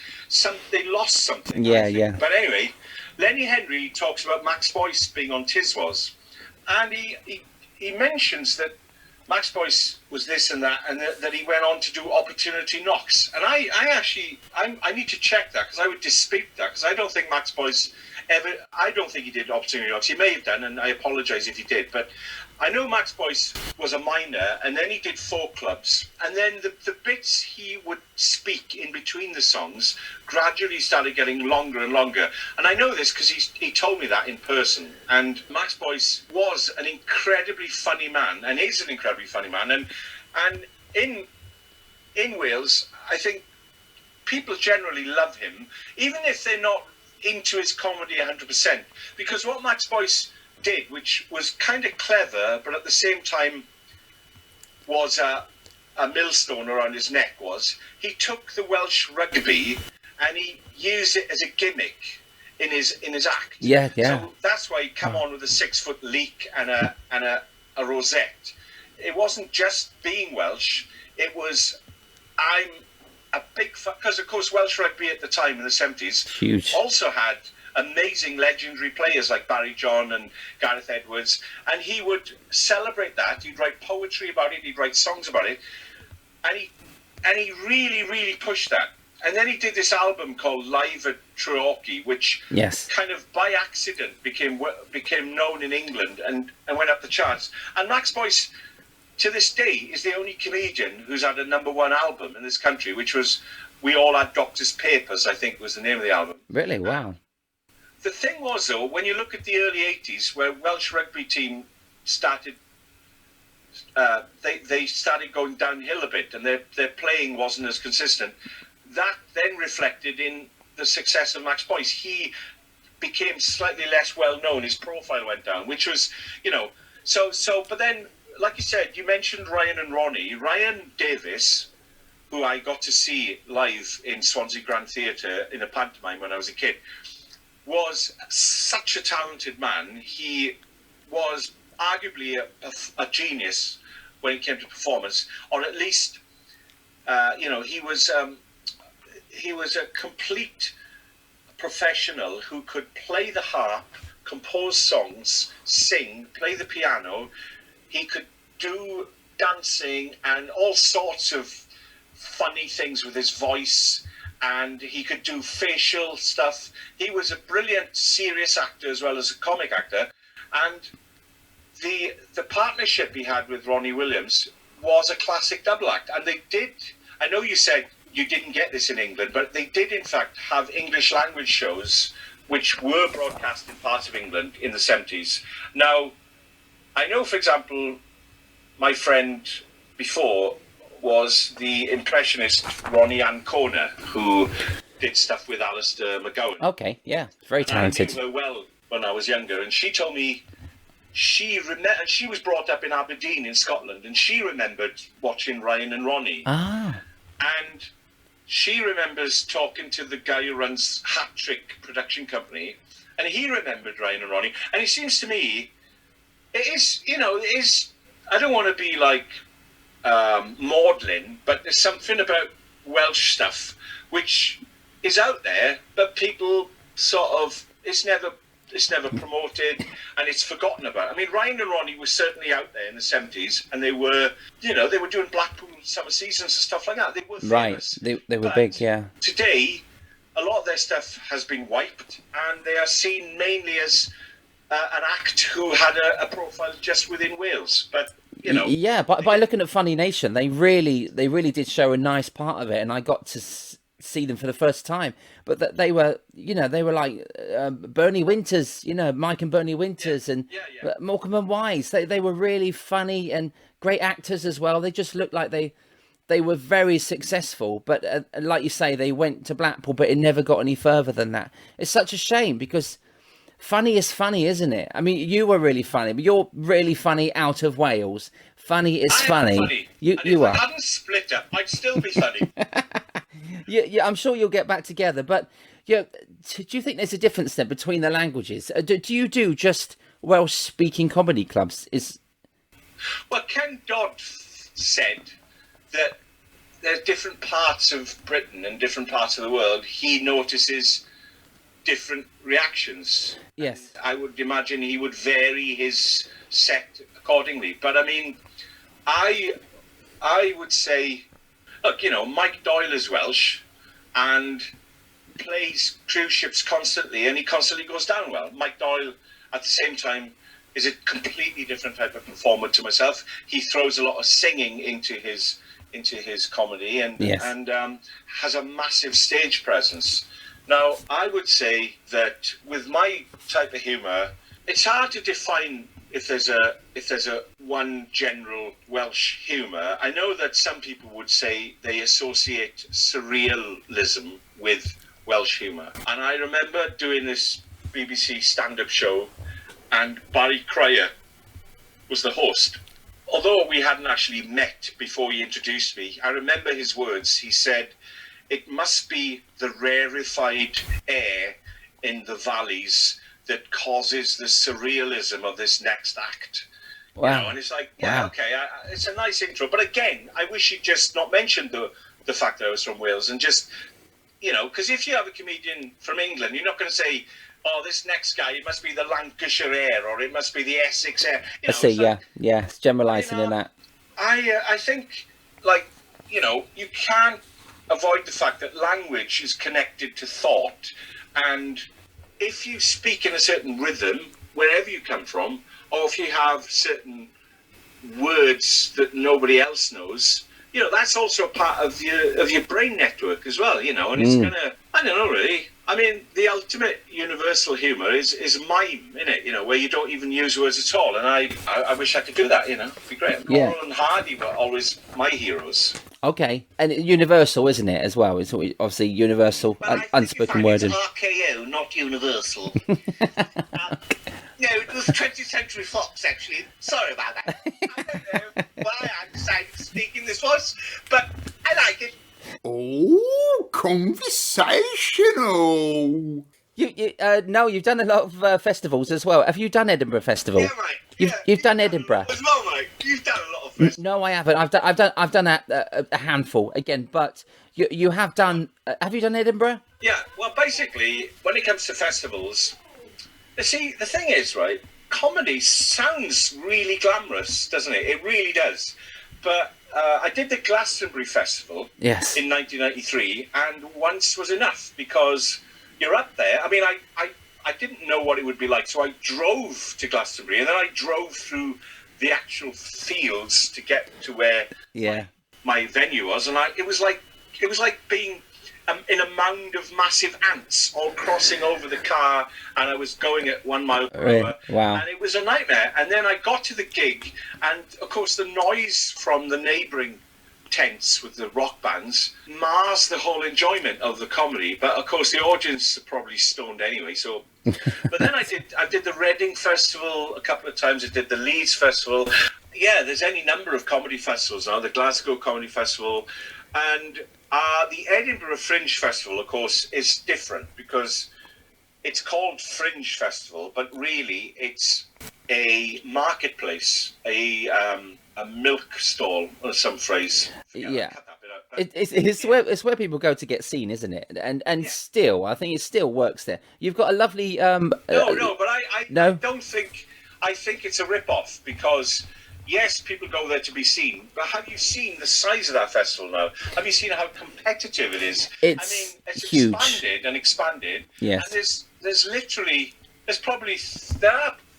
they lost something. Yeah. But anyway, Lenny Henry talks about Max Boyce being on Tiswas. And he mentions that Max Boyce was this and that, and that he went on to do Opportunity Knocks. And I need to check that, because I would dispute that, because I don't think Max Boyce I don't think he did Opportunity Knocks. He may have done, and I apologise if he did, but I know Max Boyce was a miner, and then he did 4 clubs, and then the bits he would speak in between the songs gradually started getting longer and longer. And I know this because he told me that in person. And Max Boyce was an incredibly funny man, and is an incredibly funny man. And in Wales, I think people generally love him, even if they're not into his comedy 100%, because what Max Boyce did, which was kind of clever, but at the same time was a millstone around his neck, was he took the Welsh rugby and he used it as a gimmick in his act. Yeah. So that's why he come on with a 6-foot leek and a rosette. It wasn't just being Welsh. It was, I'm a big fan, because of course Welsh rugby at the time in the 70s huge, also had amazing legendary players like Barry John and Gareth Edwards, and he would celebrate that. He'd write poetry about it, he'd write songs about it, and he really pushed that. And then he did this album called Live at Treorchy, which kind of by accident became known in England and went up the charts. And Max Boyce, to this day, is the only comedian who's had a #1 album in this country, which was We All Had Doctor's Papers, I think was the name of the album. Really? Wow. The thing was, though, when you look at the early 80s, where Welsh rugby team started, they started going downhill a bit, and their playing wasn't as consistent. That then reflected in the success of Max Boyce. He became slightly less well known. His profile went down, which was, but then, like you said, you mentioned Ryan and Ronnie. Ryan Davis, who I got to see live in Swansea Grand Theatre in a pantomime when I was a kid, was such a talented man. He was arguably a genius when it came to performance, or at least, he was a complete professional who could play the harp, compose songs, sing, play the piano. He could do dancing and all sorts of funny things with his voice, and he could do facial stuff. He was a brilliant serious actor as well as a comic actor. And the partnership he had with Ronnie Williams was a classic double act. And they did, I know you said you didn't get this in England, but they did in fact have English language shows which were broadcast in parts of England in the 70s. Now, I know, for example, my friend before was the impressionist Ronnie Ancona, who did stuff with Alistair McGowan. Okay, yeah, very talented. I knew her well when I was younger, and she told me she was brought up in Aberdeen in Scotland, and she remembered watching Ryan and Ronnie. Ah. And she remembers talking to the guy who runs Hat Trick production company, and he remembered Ryan and Ronnie. And it seems to me, it is I don't want to be like maudlin, but there's something about Welsh stuff which is out there, but people sort of it's never promoted and it's forgotten about. I mean, Ryan and Ronnie were certainly out there in the 70s, and they were doing Blackpool summer seasons and stuff like that. They were famous. Right, they were But big, yeah. Today, a lot of their stuff has been wiped, and they are seen mainly as an act who had a profile just within Wales. But Yeah, but by looking at Funny Nation, they really did show a nice part of it, and I got to see them for the first time. But they were like Bernie Winters, Mike and Bernie Winters, and Morecambe and Wise. They were really funny and great actors as well. They just looked like they were very successful. But like you say, they went to Blackpool, but it never got any further than that. It's such a shame, because funny is funny, isn't it? I mean, you were really funny, but you're really funny out of Wales. Funny is funny. You are. If I hadn't split up, I'd still be funny. Yeah, I'm sure you'll get back together. But do you think there's a difference then between the languages? Do you do just Welsh-speaking comedy clubs? Well, Ken Dodd said that there's different parts of Britain and different parts of the world. He notices different reactions. Yes. I would imagine he would vary his set accordingly. But I mean, I would say, look, Mike Doyle is Welsh and plays cruise ships constantly, and he constantly goes down well. Mike Doyle, at the same time, is a completely different type of performer to myself. He throws a lot of singing into his comedy, and has a massive stage presence. Now, I would say that with my type of humour, it's hard to define if there's a one general Welsh humour. I know that some people would say they associate surrealism with Welsh humour. And I remember doing this BBC stand-up show, and Barry Cryer was the host. Although we hadn't actually met before he introduced me, I remember his words. He said, "It must be the rarefied air in the valleys that causes the surrealism of this next act." Wow. And it's like, Wow. okay, it's a nice intro. But again, I wish he'd just not mentioned the fact that I was from Wales, and just, because if you have a comedian from England, you're not going to say, "Oh, this next guy, it must be the Lancashire air, or it must be the Essex air." I see, it's generalising in that. I think, you can't avoid the fact that language is connected to thought, and if you speak in a certain rhythm, wherever you come from, or if you have certain words that nobody else knows, that's also a part of your brain network as well, and it's gonna, I don't know really. I mean, the ultimate universal humour is mime, innit? Where you don't even use words at all. And I wish I could do that, It'd be great. Yeah. Laurel and Hardy were always my heroes. Okay, and universal, isn't it, as well? It's obviously universal, unspoken word. It's RKO, not universal. No, it was 20th Century Fox, actually. Sorry about that. I don't know why I decided to speak in this voice, but I like it. Oh, conversational. No, you've done a lot of festivals as well. Have you done Edinburgh Festival? Yeah, mate. You've done Edinburgh as well, mate. You've done a lot of festivals. No, I haven't. I've done a handful again, but you have done. Have you done Edinburgh? Yeah. Well, basically, when it comes to festivals, see, the thing is, right? Comedy sounds really glamorous, doesn't it? It really does. But I did the Glastonbury Festival in 1993, and once was enough, because you're up there. I mean, I didn't know what it would be like, so I drove to Glastonbury, and then I drove through the actual fields to get to where my venue was, and it was like being in a mound of massive ants all crossing over the car, and I was going at 1 mile per hour. Wow. And it was a nightmare. And then I got to the gig, and of course the noise from the neighbouring tents with the rock bands mars the whole enjoyment of the comedy. But of course the audience are probably stoned anyway. So, but then I did the Reading Festival a couple of times. I did the Leeds Festival. Yeah, there's any number of comedy festivals now. The Glasgow Comedy Festival, and the Edinburgh Fringe Festival, of course, is different because it's called Fringe Festival, but really it's a marketplace, a milk stall, or some phrase. Yeah. Cut that bit out. But It's where people go to get seen, isn't it? And still, I think it still works there. You've got a lovely no, but I no? don't think. I think it's a rip-off because yes, people go there to be seen, but have you seen the size of that festival now? Have you seen how competitive it is? It's huge. Expanded and expanded. Yes. And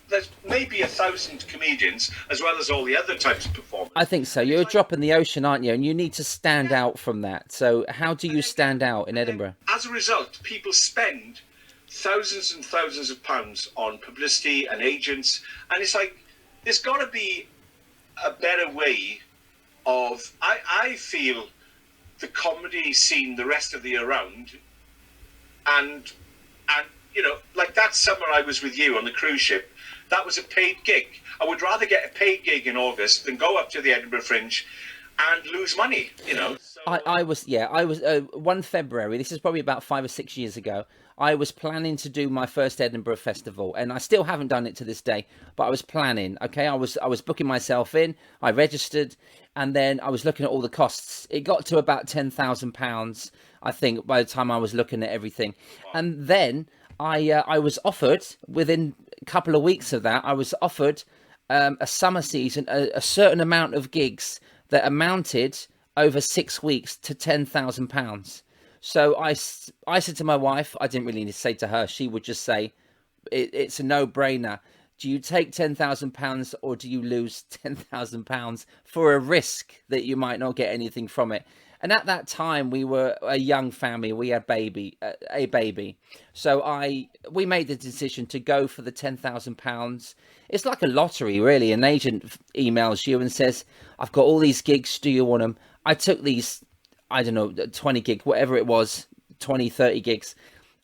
there's maybe 1,000 comedians as well as all the other types of performers. I think so. You're a drop in the ocean, aren't you? And you need to stand out from that. So how do you stand out in Edinburgh? As a result, people spend thousands and thousands of pounds on publicity and agents, and it's like there's got to be a better way of. I feel the comedy scene the rest of the year round, and you know, like that summer I was with you on the cruise ship. That was a paid gig. I would rather get a paid gig in August than go up to the Edinburgh Fringe and lose money, you know. So, I was 1 February, this is probably about 5 or 6 years ago, I was planning to do my first Edinburgh Festival, and I still haven't done it to this day, but I was planning, okay? I was booking myself in, I registered, and then I was looking at all the costs. It got to about £10,000, I think, by the time I was looking at everything. Wow. And then I was offered, within a couple of weeks of that, I was offered a summer season, a certain amount of gigs that amounted over 6 weeks to £10,000. So I said to my wife, I didn't really need to say to her, she would just say, it's a no-brainer. Do you take £10,000 or do you lose £10,000 for a risk that you might not get anything from it? And at that time, we were a young family. We had a baby. So we made the decision to go for the £10,000. It's like a lottery, really. An agent emails you and says, I've got all these gigs. Do you want them? I took these, I don't know, 20 gigs, whatever it was, 20, 30 gigs.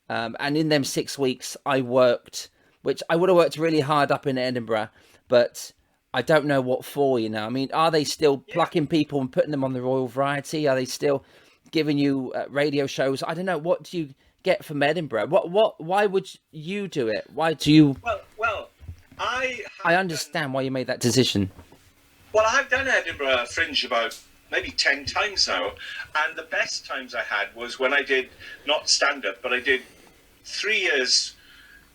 And in them 6 weeks, I worked, which I would have worked really hard up in Edinburgh, but I don't know what for, you know. I mean, are they still plucking people and putting them on the Royal Variety? Are they still giving you radio shows? I don't know. What do you get from Edinburgh? Why would you do it? Why do you? Well, I understand why you made that decision. Well, I've done Edinburgh Fringe about maybe 10 times now, and the best times I had was when I did not stand-up, but I did 3 years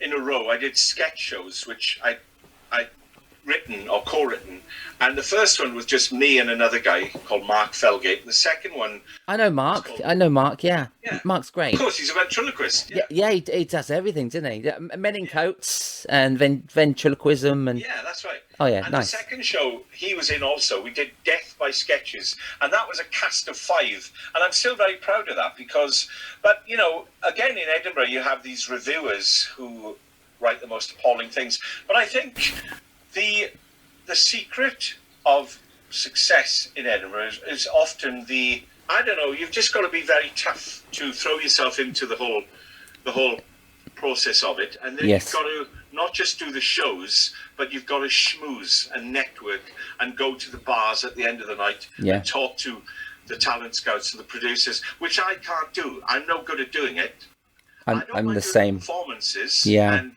in a row. I did sketch shows, which I written or co-written, and the first one was just me and another guy called Mark Felgate. The second one, I know Mark. Yeah. Mark's great. Of course, he's a ventriloquist. Yeah, he does everything, doesn't he? Men in coats and ventriloquism and that's right. Oh yeah, and nice. The second show he was in also, we did Death by Sketches, and that was a cast of 5, and I'm still very proud of that but you know, again in Edinburgh you have these reviewers who write the most appalling things, but I think the secret of success in Edinburgh is often you've just got to be very tough to throw yourself into the whole process of it, and then you've got to not just do the shows, but you've got to schmooze and network and go to the bars at the end of the night and talk to the talent scouts and the producers, which I can't do. I'm no good at doing it. I'm the same. Performances and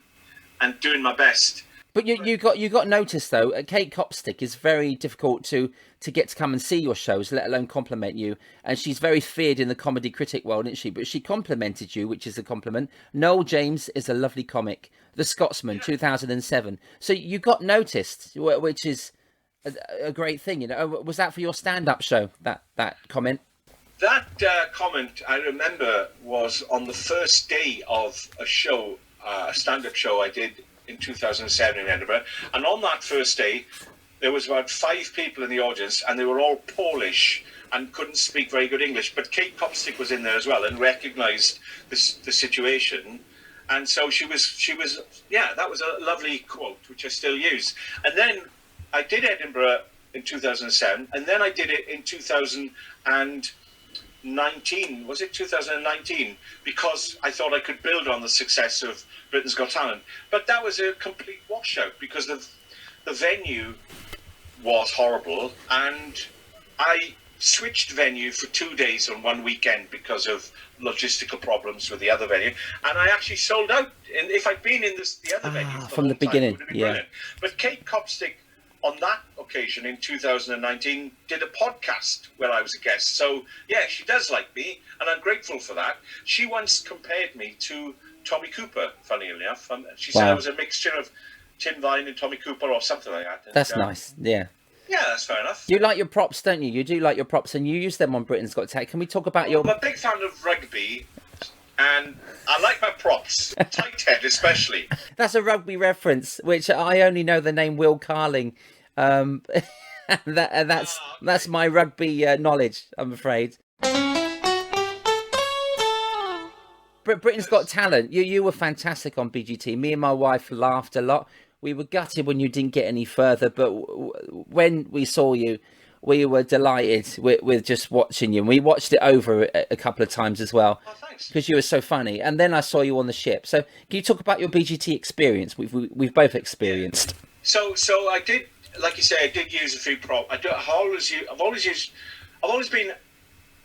doing my best. But you got notice though. Kate Copstick is very difficult to get to come and see your shows, let alone compliment you. And she's very feared in the comedy critic world, isn't she? But she complimented you, which is a compliment. Noel James is a lovely comic. The Scotsman, 2007. So you got noticed, which is a great thing. You know, was that for your stand-up show? That comment. That comment I remember was on the first day of a show, a stand-up show I did in 2007 in Edinburgh, and on that first day there was about 5 people in the audience, and they were all Polish and couldn't speak very good English, but Kate Copstick was in there as well and recognised the situation, and so she was that was a lovely quote which I still use. And then I did Edinburgh in 2007, and then I did it in 2019, was it 2019? Because I thought I could build on the success of Britain's Got Talent. But that was a complete washout because the venue was horrible, and I switched venue for 2 days on one weekend because of logistical problems with the other venue, and I actually sold out. And if I'd been in the other venue from the beginning, it would have been brilliant. But Kate Copstick, on that occasion in 2019, did a podcast where I was a guest. So yeah, she does like me, and I'm grateful for that. She once compared me to Tommy Cooper, funny enough. She said I was a mixture of Tim Vine and Tommy Cooper or something like that. And, that's nice. Yeah. Yeah, that's fair enough. You like your props, don't you? You do like your props, and you use them on Britain's Got Talent. Can we talk about your... I'm a big fan of rugby, and I like my props, tight head especially. That's a rugby reference, which I only know the name Will Carling. That's my rugby knowledge, I'm afraid. Britain's Got Talent. You were fantastic on BGT. Me and my wife laughed a lot. We were gutted when you didn't get any further, but when we saw you, we were delighted with just watching you. And we watched it over a couple of times as well. Oh, thanks. Because you were so funny. And then I saw you on the ship. So can you talk about your BGT experience? We've both experienced. So I did, like you say, I did use a few props. I've always been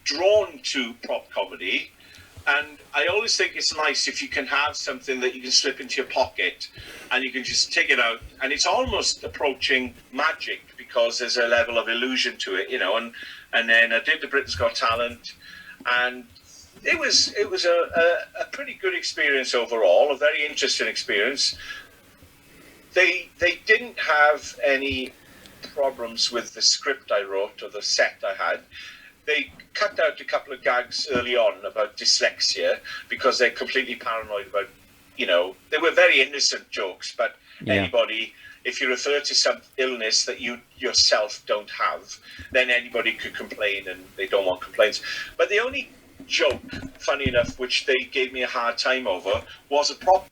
drawn to prop comedy. And I always think it's nice if you can have something that you can slip into your pocket and you can just take it out. And it's almost approaching magic because there's a level of illusion to it, you know. And then I did the Britain's Got Talent, and it was a pretty good experience overall, a very interesting experience. They didn't have any problems with the script I wrote or the set I had. They cut out a couple of gags early on about dyslexia because they're completely paranoid about, you know, they were very innocent jokes, but anybody, if you refer to some illness that you yourself don't have, then anybody could complain, and they don't want complaints. But the only joke, funny enough, which they gave me a hard time over was a prop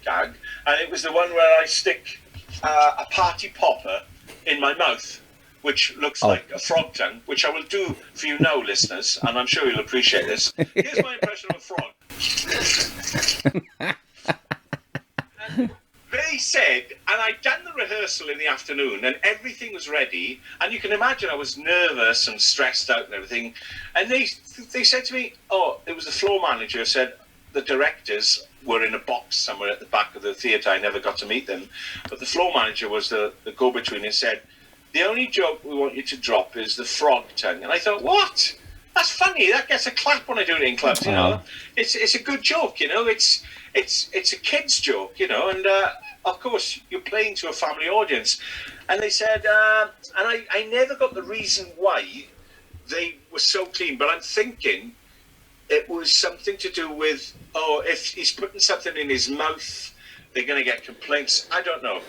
gag, and it was the one where I stick a party popper in my mouth, which looks like a frog tongue, which I will do for you now, listeners, and I'm sure you'll appreciate this. Here's my impression of a frog. And they said, and I'd done the rehearsal in the afternoon, and everything was ready, and you can imagine I was nervous and stressed out and everything, and they said to me, it was the floor manager, said the directors were in a box somewhere at the back of the theatre. I never got to meet them, but the floor manager was the go-between, and said, the only joke we want you to drop is the frog tongue. And I thought, what? That's funny. That gets a clap when I do it in clubs, you know. It's a good joke, you know. It's a kid's joke, you know. And, of course, you're playing to a family audience. And they said, and I never got the reason why they were so clean. But I'm thinking it was something to do with, if he's putting something in his mouth, they're going to get complaints. I don't know.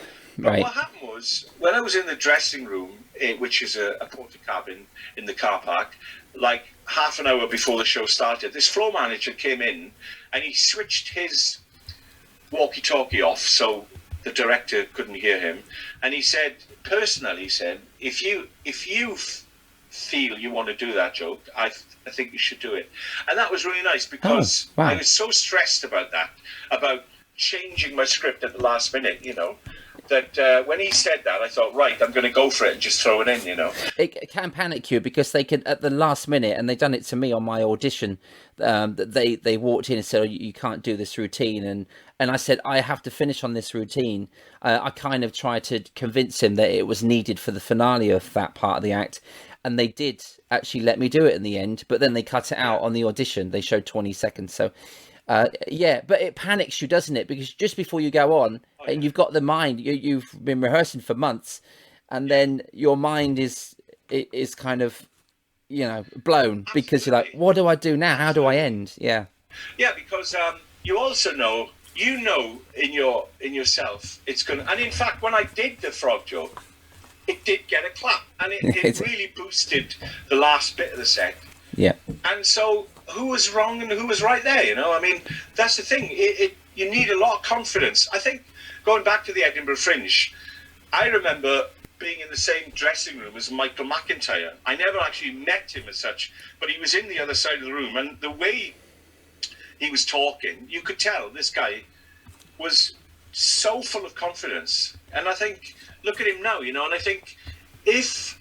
But what happened was, when I was in the dressing room, which is a porta cabin in the car park, like half an hour before the show started, this floor manager came in and he switched his walkie-talkie off so the director couldn't hear him. And he said, personally, he said, if you feel you want to do that joke, I think you should do it. And that was really nice because I was so stressed about that, about changing my script at the last minute, you know, that when he said that, I thought, right, I'm going to go for it and just throw it in, you know. It can panic you because they can, at the last minute, and they done it to me on my audition, they walked in and said, you can't do this routine. And I said, I have to finish on this routine. I kind of tried to convince him that it was needed for the finale of that part of the act. And they did actually let me do it in the end, but then they cut it out on the audition. They showed 20 seconds. So, but it panics you, doesn't it? Because just before you go on, and you've got the mind, you've been rehearsing for months, and then your mind is kind of, you know, blown. Absolutely. Because you're like, what do I do now? How do I end? Yeah, because you also know, in yourself, it's gonna. And in fact, when I did the frog joke, it did get a clap, and it really boosted the last bit of the set. Yeah. And so, who was wrong and who was right there? You know, I mean, that's the thing. You need a lot of confidence. I think, going back to the Edinburgh Fringe, I remember being in the same dressing room as Michael McIntyre. I never actually met him as such, but he was in the other side of the room, and the way he was talking, you could tell this guy was so full of confidence. And I think, look at him now, you know, and I think if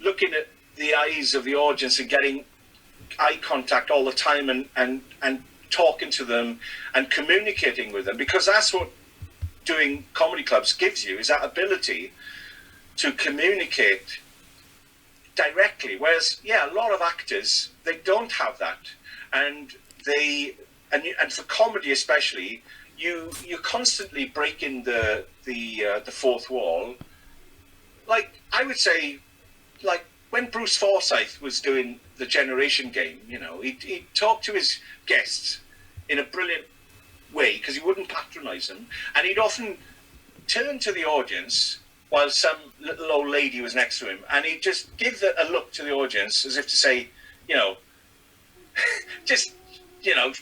looking at the eyes of the audience and getting eye contact all the time and talking to them and communicating with them, because that's what doing comedy clubs gives you, is that ability to communicate directly. Whereas, yeah, a lot of actors, they don't have that, and for comedy especially, you're constantly breaking the fourth wall. Like, I would say, like when Bruce Forsyth was doing the Generation Game, you know, he'd talk to his guests in a brilliant way because he wouldn't patronise them, and he'd often turn to the audience while some little old lady was next to him, and he'd just give a look to the audience as if to say, you know, just, you know,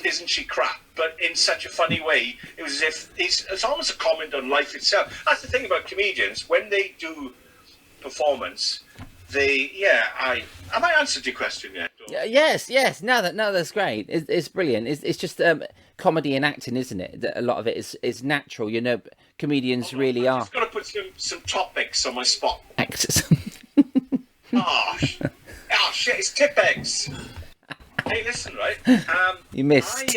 isn't she crap? But in such a funny way, it was as if it's almost a comment on life itself. That's the thing about comedians. When they do performance, I answered your question yet? Or? Yes. No, that's great. It's brilliant. It's just comedy and acting, isn't it? A lot of it is natural. You know, comedians really are. I've got to put some topics on my spot. Actors. Oh shit! It's tip eggs. Hey, listen, right? You missed.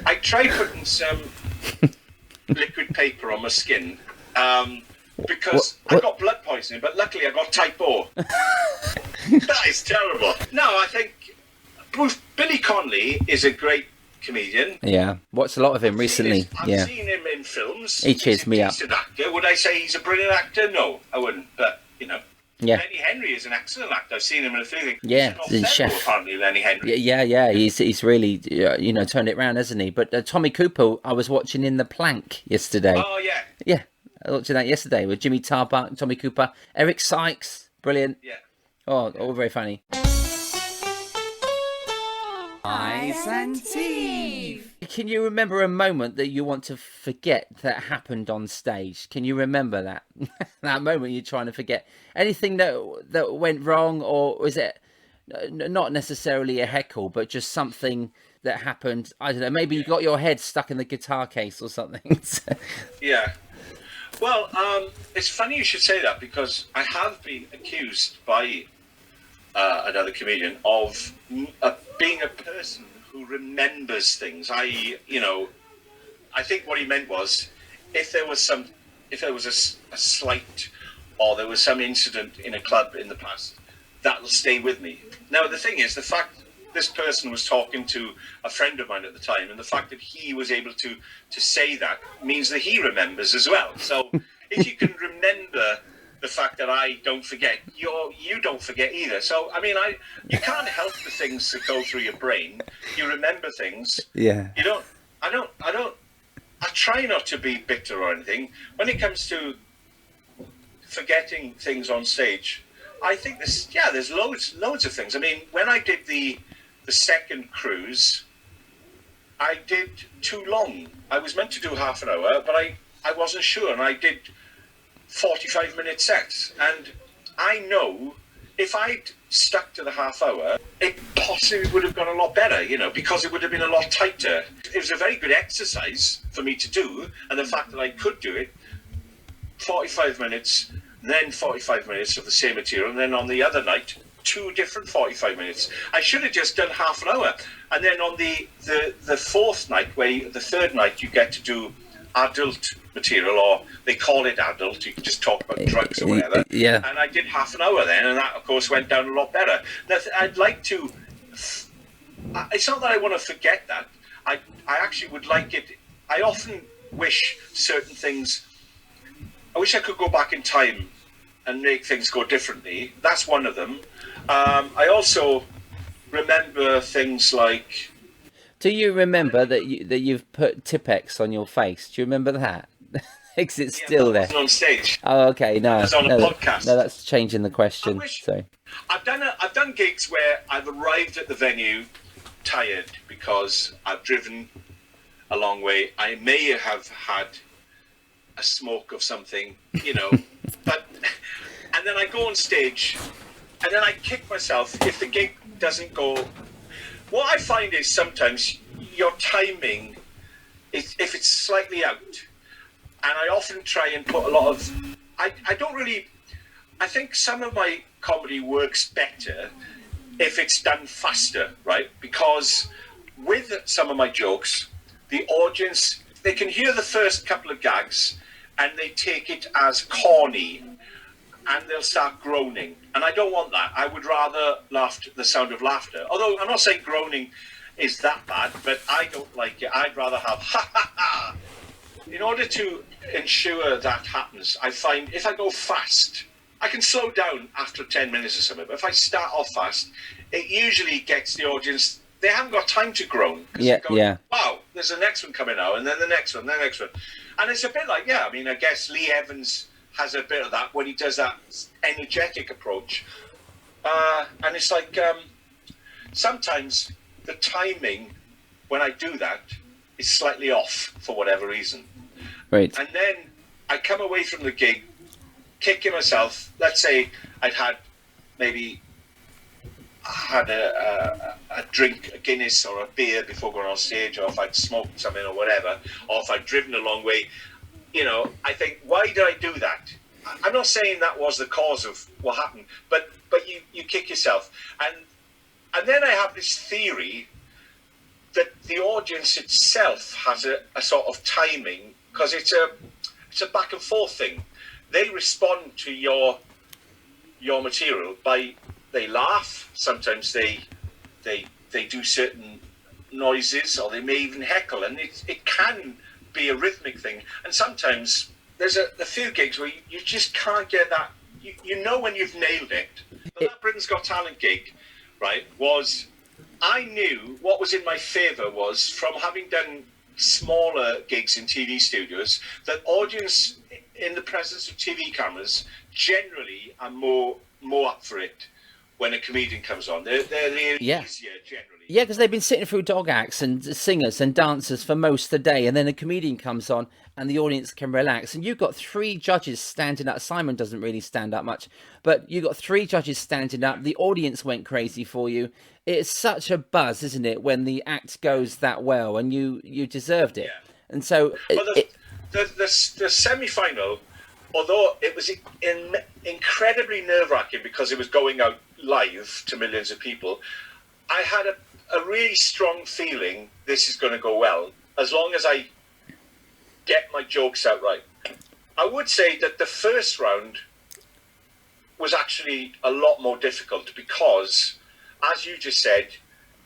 I tried putting some liquid paper on my skin because I got blood poisoning, but luckily I got type O. That is terrible. No, I think Billy Connolly is a great comedian. Yeah, watched a lot of him recently. I've seen him in films. He cheers me up. He's an actor. Would I say he's a brilliant actor? No, I wouldn't. But, you know. Yeah. Lenny Henry is an excellent actor. I've seen him in a few things. Yeah, the chef. Apparently, Lenny Henry. Yeah. He's really turned it around, hasn't he? But Tommy Cooper, I was watching in The Plank yesterday. Oh yeah. Yeah, I was watching that yesterday with Jimmy Tarbuck, Tommy Cooper, Eric Sykes, brilliant. Yeah. Oh, all very funny. Ice and Steve. Can you remember a moment that you want to forget that happened on stage? Can you remember that? That moment you're trying to forget? Anything that went wrong, or was it not necessarily a heckle, but just something that happened? I don't know, maybe you got your head stuck in the guitar case or something. Yeah. Well, it's funny you should say that, because I have been accused by another comedian of being a person who remembers things. I think what he meant was, if there was a slight, or there was some incident in a club in the past, that will stay with me. Now, the thing is, the fact this person was talking to a friend of mine at the time, and the fact that he was able to say that means that he remembers as well. So if you can remember the fact that I don't forget, you don't forget either. So, I mean, you can't help the things that go through your brain. You remember things. Yeah. I try not to be bitter or anything. When it comes to forgetting things on stage, I think there's loads of things. I mean, when I did the second cruise, I did too long. I was meant to do half an hour, but I wasn't sure, and I did 45-minute sets. And I know if I'd stuck to the half hour, it possibly would have gone a lot better, because it would have been a lot tighter. It was a very good exercise for me to do, and the fact that I could do it, 45 minutes, then 45 minutes of the same material, and then on the other night, 2 different 45 minutes. I should have just done half an hour. And then on the fourth night, the third night, you get to do adult material, or they call it adult, you can just talk about drugs or whatever. Yeah. And I did half an hour then, and that, of course, went down a lot better. Now, I'd like to... It's not that I want to forget that. I actually would like it... I often wish certain things... I wish I could go back in time and make things go differently. That's one of them. I also remember things like... Do you remember that you've put Tipex on your face? Do you remember that? Because it's still there. On stage. Oh, okay. No, it's on a podcast. No, that's changing the question. So I've done gigs where I've arrived at the venue tired because I've driven a long way. I may have had a smoke of something, but and then I go on stage, and then I kick myself if the gig doesn't go. What I find is sometimes your timing, if it's slightly out, and I often try and put a lot of, I don't really, I think some of my comedy works better if it's done faster, right? Because with some of my jokes, the audience, they can hear the first couple of gags and they take it as corny and they'll start groaning. And I don't want that. I would rather the sound of laughter. Although I'm not saying groaning is that bad, but I don't like it. I'd rather have ha ha ha. In order to ensure that happens, I find if I go fast, I can slow down after 10 minutes or something. But if I start off fast, it usually gets the audience, they haven't got time to groan. Yeah, yeah. Wow, there's the next one coming now, and then the next one, then the next one. And it's a bit like, yeah, I mean, I guess Lee Evans has a bit of that when he does that energetic approach. And it's like, sometimes the timing when I do that is slightly off for whatever reason. Right. And then I come away from the gig kicking myself. Let's say I'd had maybe a drink, a Guinness or a beer before going on stage, or if I'd smoked something or whatever, or if I'd driven a long way, you know, I think, why did I do that? I'm not saying that was the cause of what happened, but you kick yourself. And then I have this theory that the audience itself has a sort of timing, because it's a back and forth thing. They respond to your material by, they laugh, sometimes they do certain noises, or they may even heckle, and it can be a rhythmic thing. And sometimes there's a few gigs where you just can't get that, you know when you've nailed it. But that Britain's Got Talent gig, right, was, I knew what was in my favour was, from having done smaller gigs in TV studios, that audience in the presence of TV cameras generally are more up for it when a comedian comes on. They're easier generally. Yeah, because they've been sitting through dog acts and singers and dancers for most of the day, and then a comedian comes on and the audience can relax. And you've got 3 judges standing up. Simon doesn't really stand up much, but you've got 3 judges standing up. The audience went crazy for you. It's such a buzz, isn't it, when the act goes that well, and you deserved it. Yeah. And so... Well, the semi-final, although it was incredibly nerve-wracking because it was going out live to millions of people, I had a really strong feeling this is going to go well, as long as I get my jokes out right. I would say that the first round was actually a lot more difficult because, as you just said,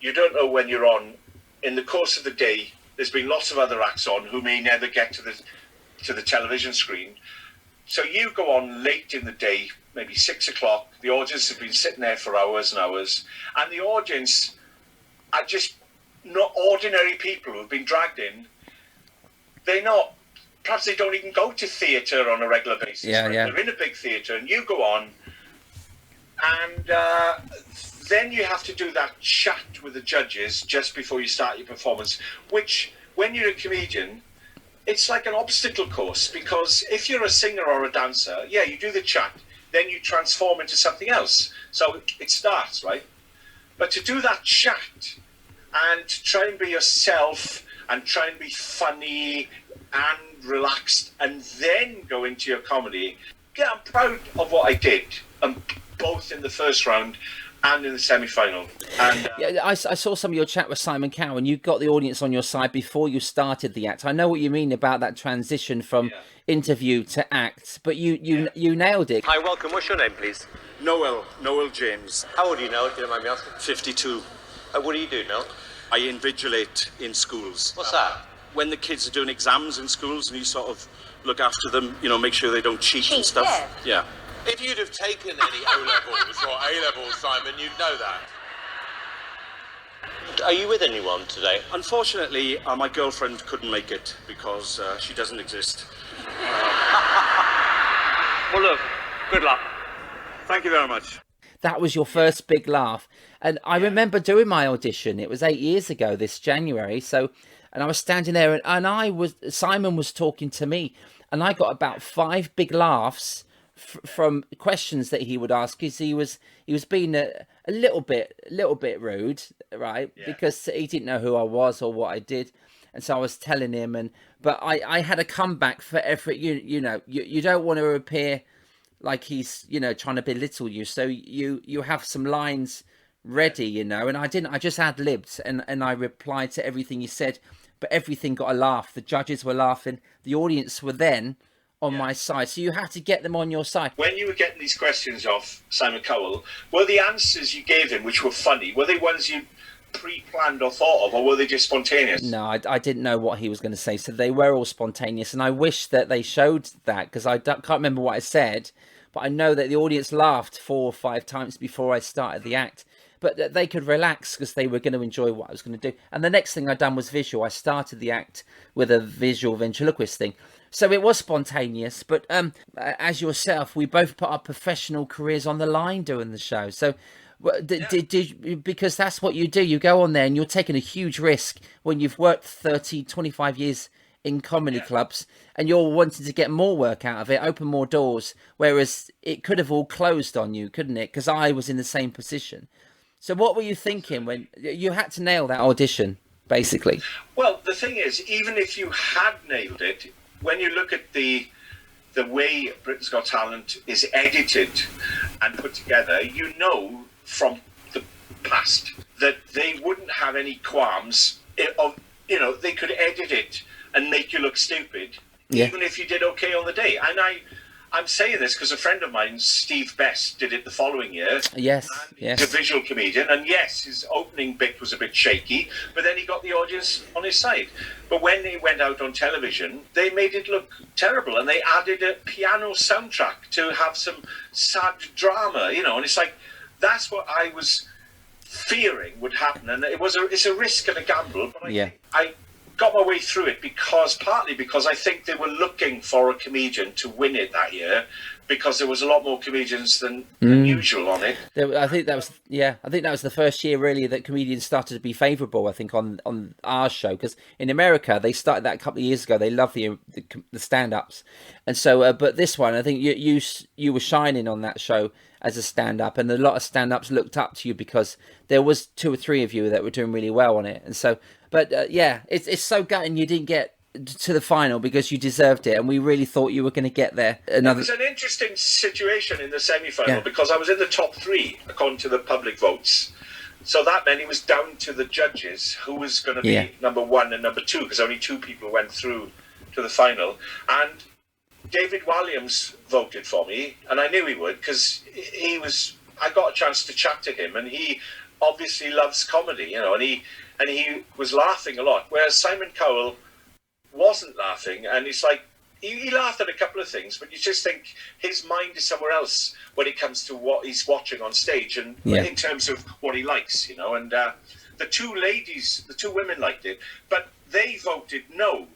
you don't know when you're on. In the course of the day, there's been lots of other acts on who may never get to the television screen. So you go on late in the day, maybe 6 o'clock. The audience have been sitting there for hours and hours. And the audience are just not ordinary people who've been dragged in. Perhaps they don't even go to theatre on a regular basis. Yeah, right? They're in a big theatre and you go on, and then you have to do that chat with the judges just before you start your performance, which, when you're a comedian, it's like an obstacle course, because if you're a singer or a dancer, yeah, you do the chat, then you transform into something else. So it starts, right? But to do that chat and to try and be yourself and try and be funny and relaxed and then go into your comedy, yeah, I'm proud of what I did, both in the first round and in the semi-final. And yeah, I saw some of your chat with Simon Cowell, and you got the audience on your side before you started the act. I know what you mean about that transition from interview to act, but you nailed it. Hi, welcome. What's your name, please? Noel James. How old are you, Noel, if you don't mind me asking? 52. What do you do, Noel? I invigilate in schools. What's that? When the kids are doing exams in schools and you sort of look after them, you know, make sure they don't cheat and stuff. Yeah. If you'd have taken any O-levels or A-levels, Simon, you'd know that. Are you with anyone today? Unfortunately, my girlfriend couldn't make it because she doesn't exist. Well, look, good luck. Thank you very much. That was your first big laugh. And I remember doing my audition. It was 8 years ago this January. And I was standing there and Simon was talking to me, and I got about 5 big laughs from questions that he would ask, because he was being a little bit rude, right? Yeah. Because he didn't know who I was or what I did. And so I was telling him, but I had a comeback for every, you know, you don't want to appear like he's, you know, trying to belittle you. So you have some lines ready, you know, and I didn't. I just ad-libbed and I replied to everything you said, but everything got a laugh. The judges were laughing. The audience were then on my side. So you had to get them on your side. When you were getting these questions off Simon Cowell, were the answers you gave him, which were funny, were they ones you pre-planned or thought of, or were they just spontaneous? No, I didn't know what he was going to say, so they were all spontaneous, and I wish that they showed that, because I can't remember what I said, but I know that the audience laughed 4 or 5 times before I started the act, but they could relax because they were going to enjoy what I was going to do. And the next thing I done was visual. I started the act with a visual ventriloquist thing, so it was spontaneous, but as yourself, we both put our professional careers on the line doing the show, so because that's what you do. You go on there and you're taking a huge risk when you've worked 30, 25 years in comedy clubs and you're wanting to get more work out of it, open more doors, whereas it could have all closed on you, couldn't it? Because I was in the same position. So what were you thinking when you had to nail that audition, basically? Well, the thing is, even if you had nailed it, when you look at the way Britain's Got Talent is edited and put together, you know from the past that they wouldn't have any qualms of, you know, they could edit it and make you look stupid, even if you did okay on the day. And I'm saying this because a friend of mine, Steve Best, did it the following year. Yes. He's a visual comedian, and yes, his opening bit was a bit shaky, but then he got the audience on his side. But when they went out on television, they made it look terrible, and they added a piano soundtrack to have some sad drama, you know, and it's like, that's what I was fearing would happen, and it's a risk and a gamble, but I got my way through it partly because I think they were looking for a comedian to win it that year, because there was a lot more comedians than usual on it. I think that was the first year really that comedians started to be favourable, I think, on our show, because in America they started that a couple of years ago. They love the stand-ups, and so but this one, I think you were shining on that show as a stand-up, and a lot of stand-ups looked up to you because there was 2 or 3 of you that were doing really well on it. And so, but it's so gutting you didn't get to the final, because you deserved it, and we really thought you were going to get there. It was an interesting situation in the semi-final because I was in the top 3 according to the public votes, so that meant it was down to the judges who was going to be number 1 and number 2, because only 2 people went through to the final. And David Walliams voted for me, and I knew he would, because I got a chance to chat to him, and he obviously loves comedy, you know, and he was laughing a lot, whereas Simon Cowell wasn't laughing. And it's like, he laughed at a couple of things, but you just think his mind is somewhere else when it comes to what he's watching on stage, and in terms of what he likes, you know. And the 2 women liked it, but they voted no.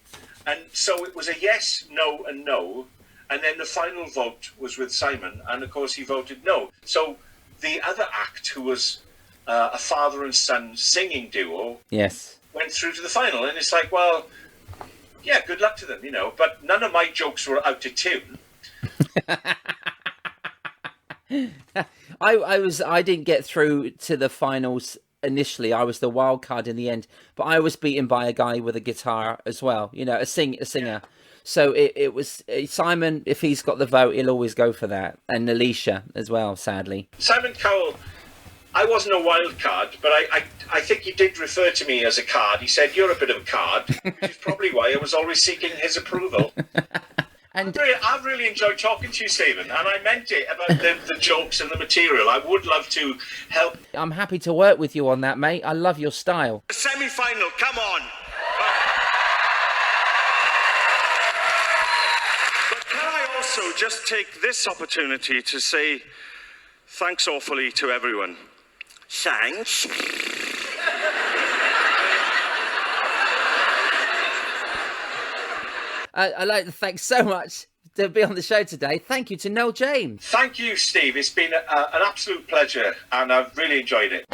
And so it was a yes, no, and no. And then the final vote was with Simon, and of course he voted no. So the other act, who was a father and son singing duo, went through to the final. And it's like, well, yeah, good luck to them, you know. But none of my jokes were out of tune. I didn't get through to the finals initially. I was the wild card in the end, but I was beaten by a guy with a guitar as well, you know, a singer. So it was Simon. If he's got the vote, he'll always go for that, and Alicia as well, sadly. Simon Cowell, I wasn't a wild card, but I think he did refer to me as a card. He said, "You're a bit of a card," which is probably why I was always seeking his approval. And I've really enjoyed talking to you, Stephen, and I meant it about the jokes and the material. I would love to help. I'm happy to work with you on that, mate. I love your style. The semi-final, come on! But can I also just take this opportunity to say thanks awfully to everyone. Thanks. I'd like to thank so much to be on the show today. Thank you to Noel James. Thank you, Steve. It's been an absolute pleasure, and I've really enjoyed it.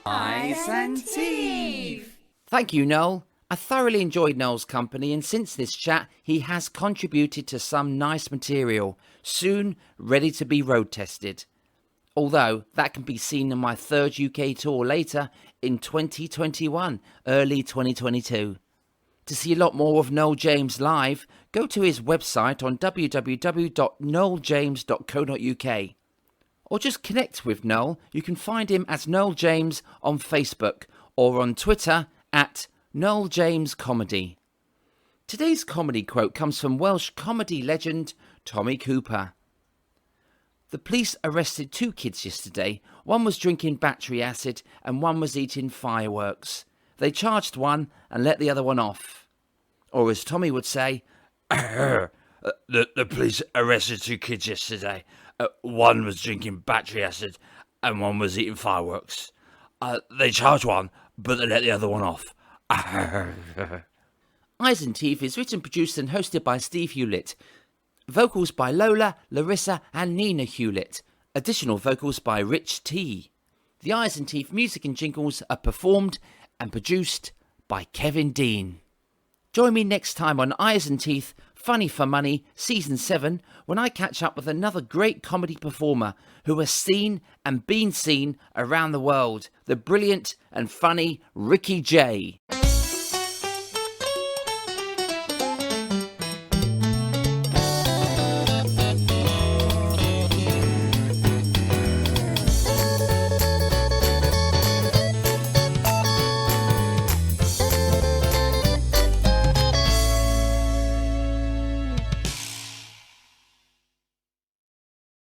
Ice and Steve. Thank you, Noel. I thoroughly enjoyed Noel's company, and since this chat, he has contributed to some nice material, soon ready to be road tested. Although that can be seen in my 3rd UK tour later in 2021, early 2022. To see a lot more of Noel James live, go to his website on www.noeljames.co.uk. Or just connect with Noel. You can find him as Noel James on Facebook or on Twitter at Noel James Comedy. Today's comedy quote comes from Welsh comedy legend Tommy Cooper. The police arrested 2 kids yesterday. One was drinking battery acid and one was eating fireworks. They charged one and let the other one off. Or as Tommy would say, the police arrested 2 kids yesterday. One was drinking battery acid and one was eating fireworks. They charged one, but they let the other one off. Eyes and Teeth is written, produced and hosted by Steve Hewlett. Vocals by Lola, Larissa and Nina Hewlett. Additional vocals by Rich T. The Eyes and Teeth music and jingles are performed and produced by Kevin Dean. Join me next time on Eyes and Teeth, Funny for Money, Season 7, when I catch up with another great comedy performer who has seen and been seen around the world, the brilliant and funny Ricky Jay.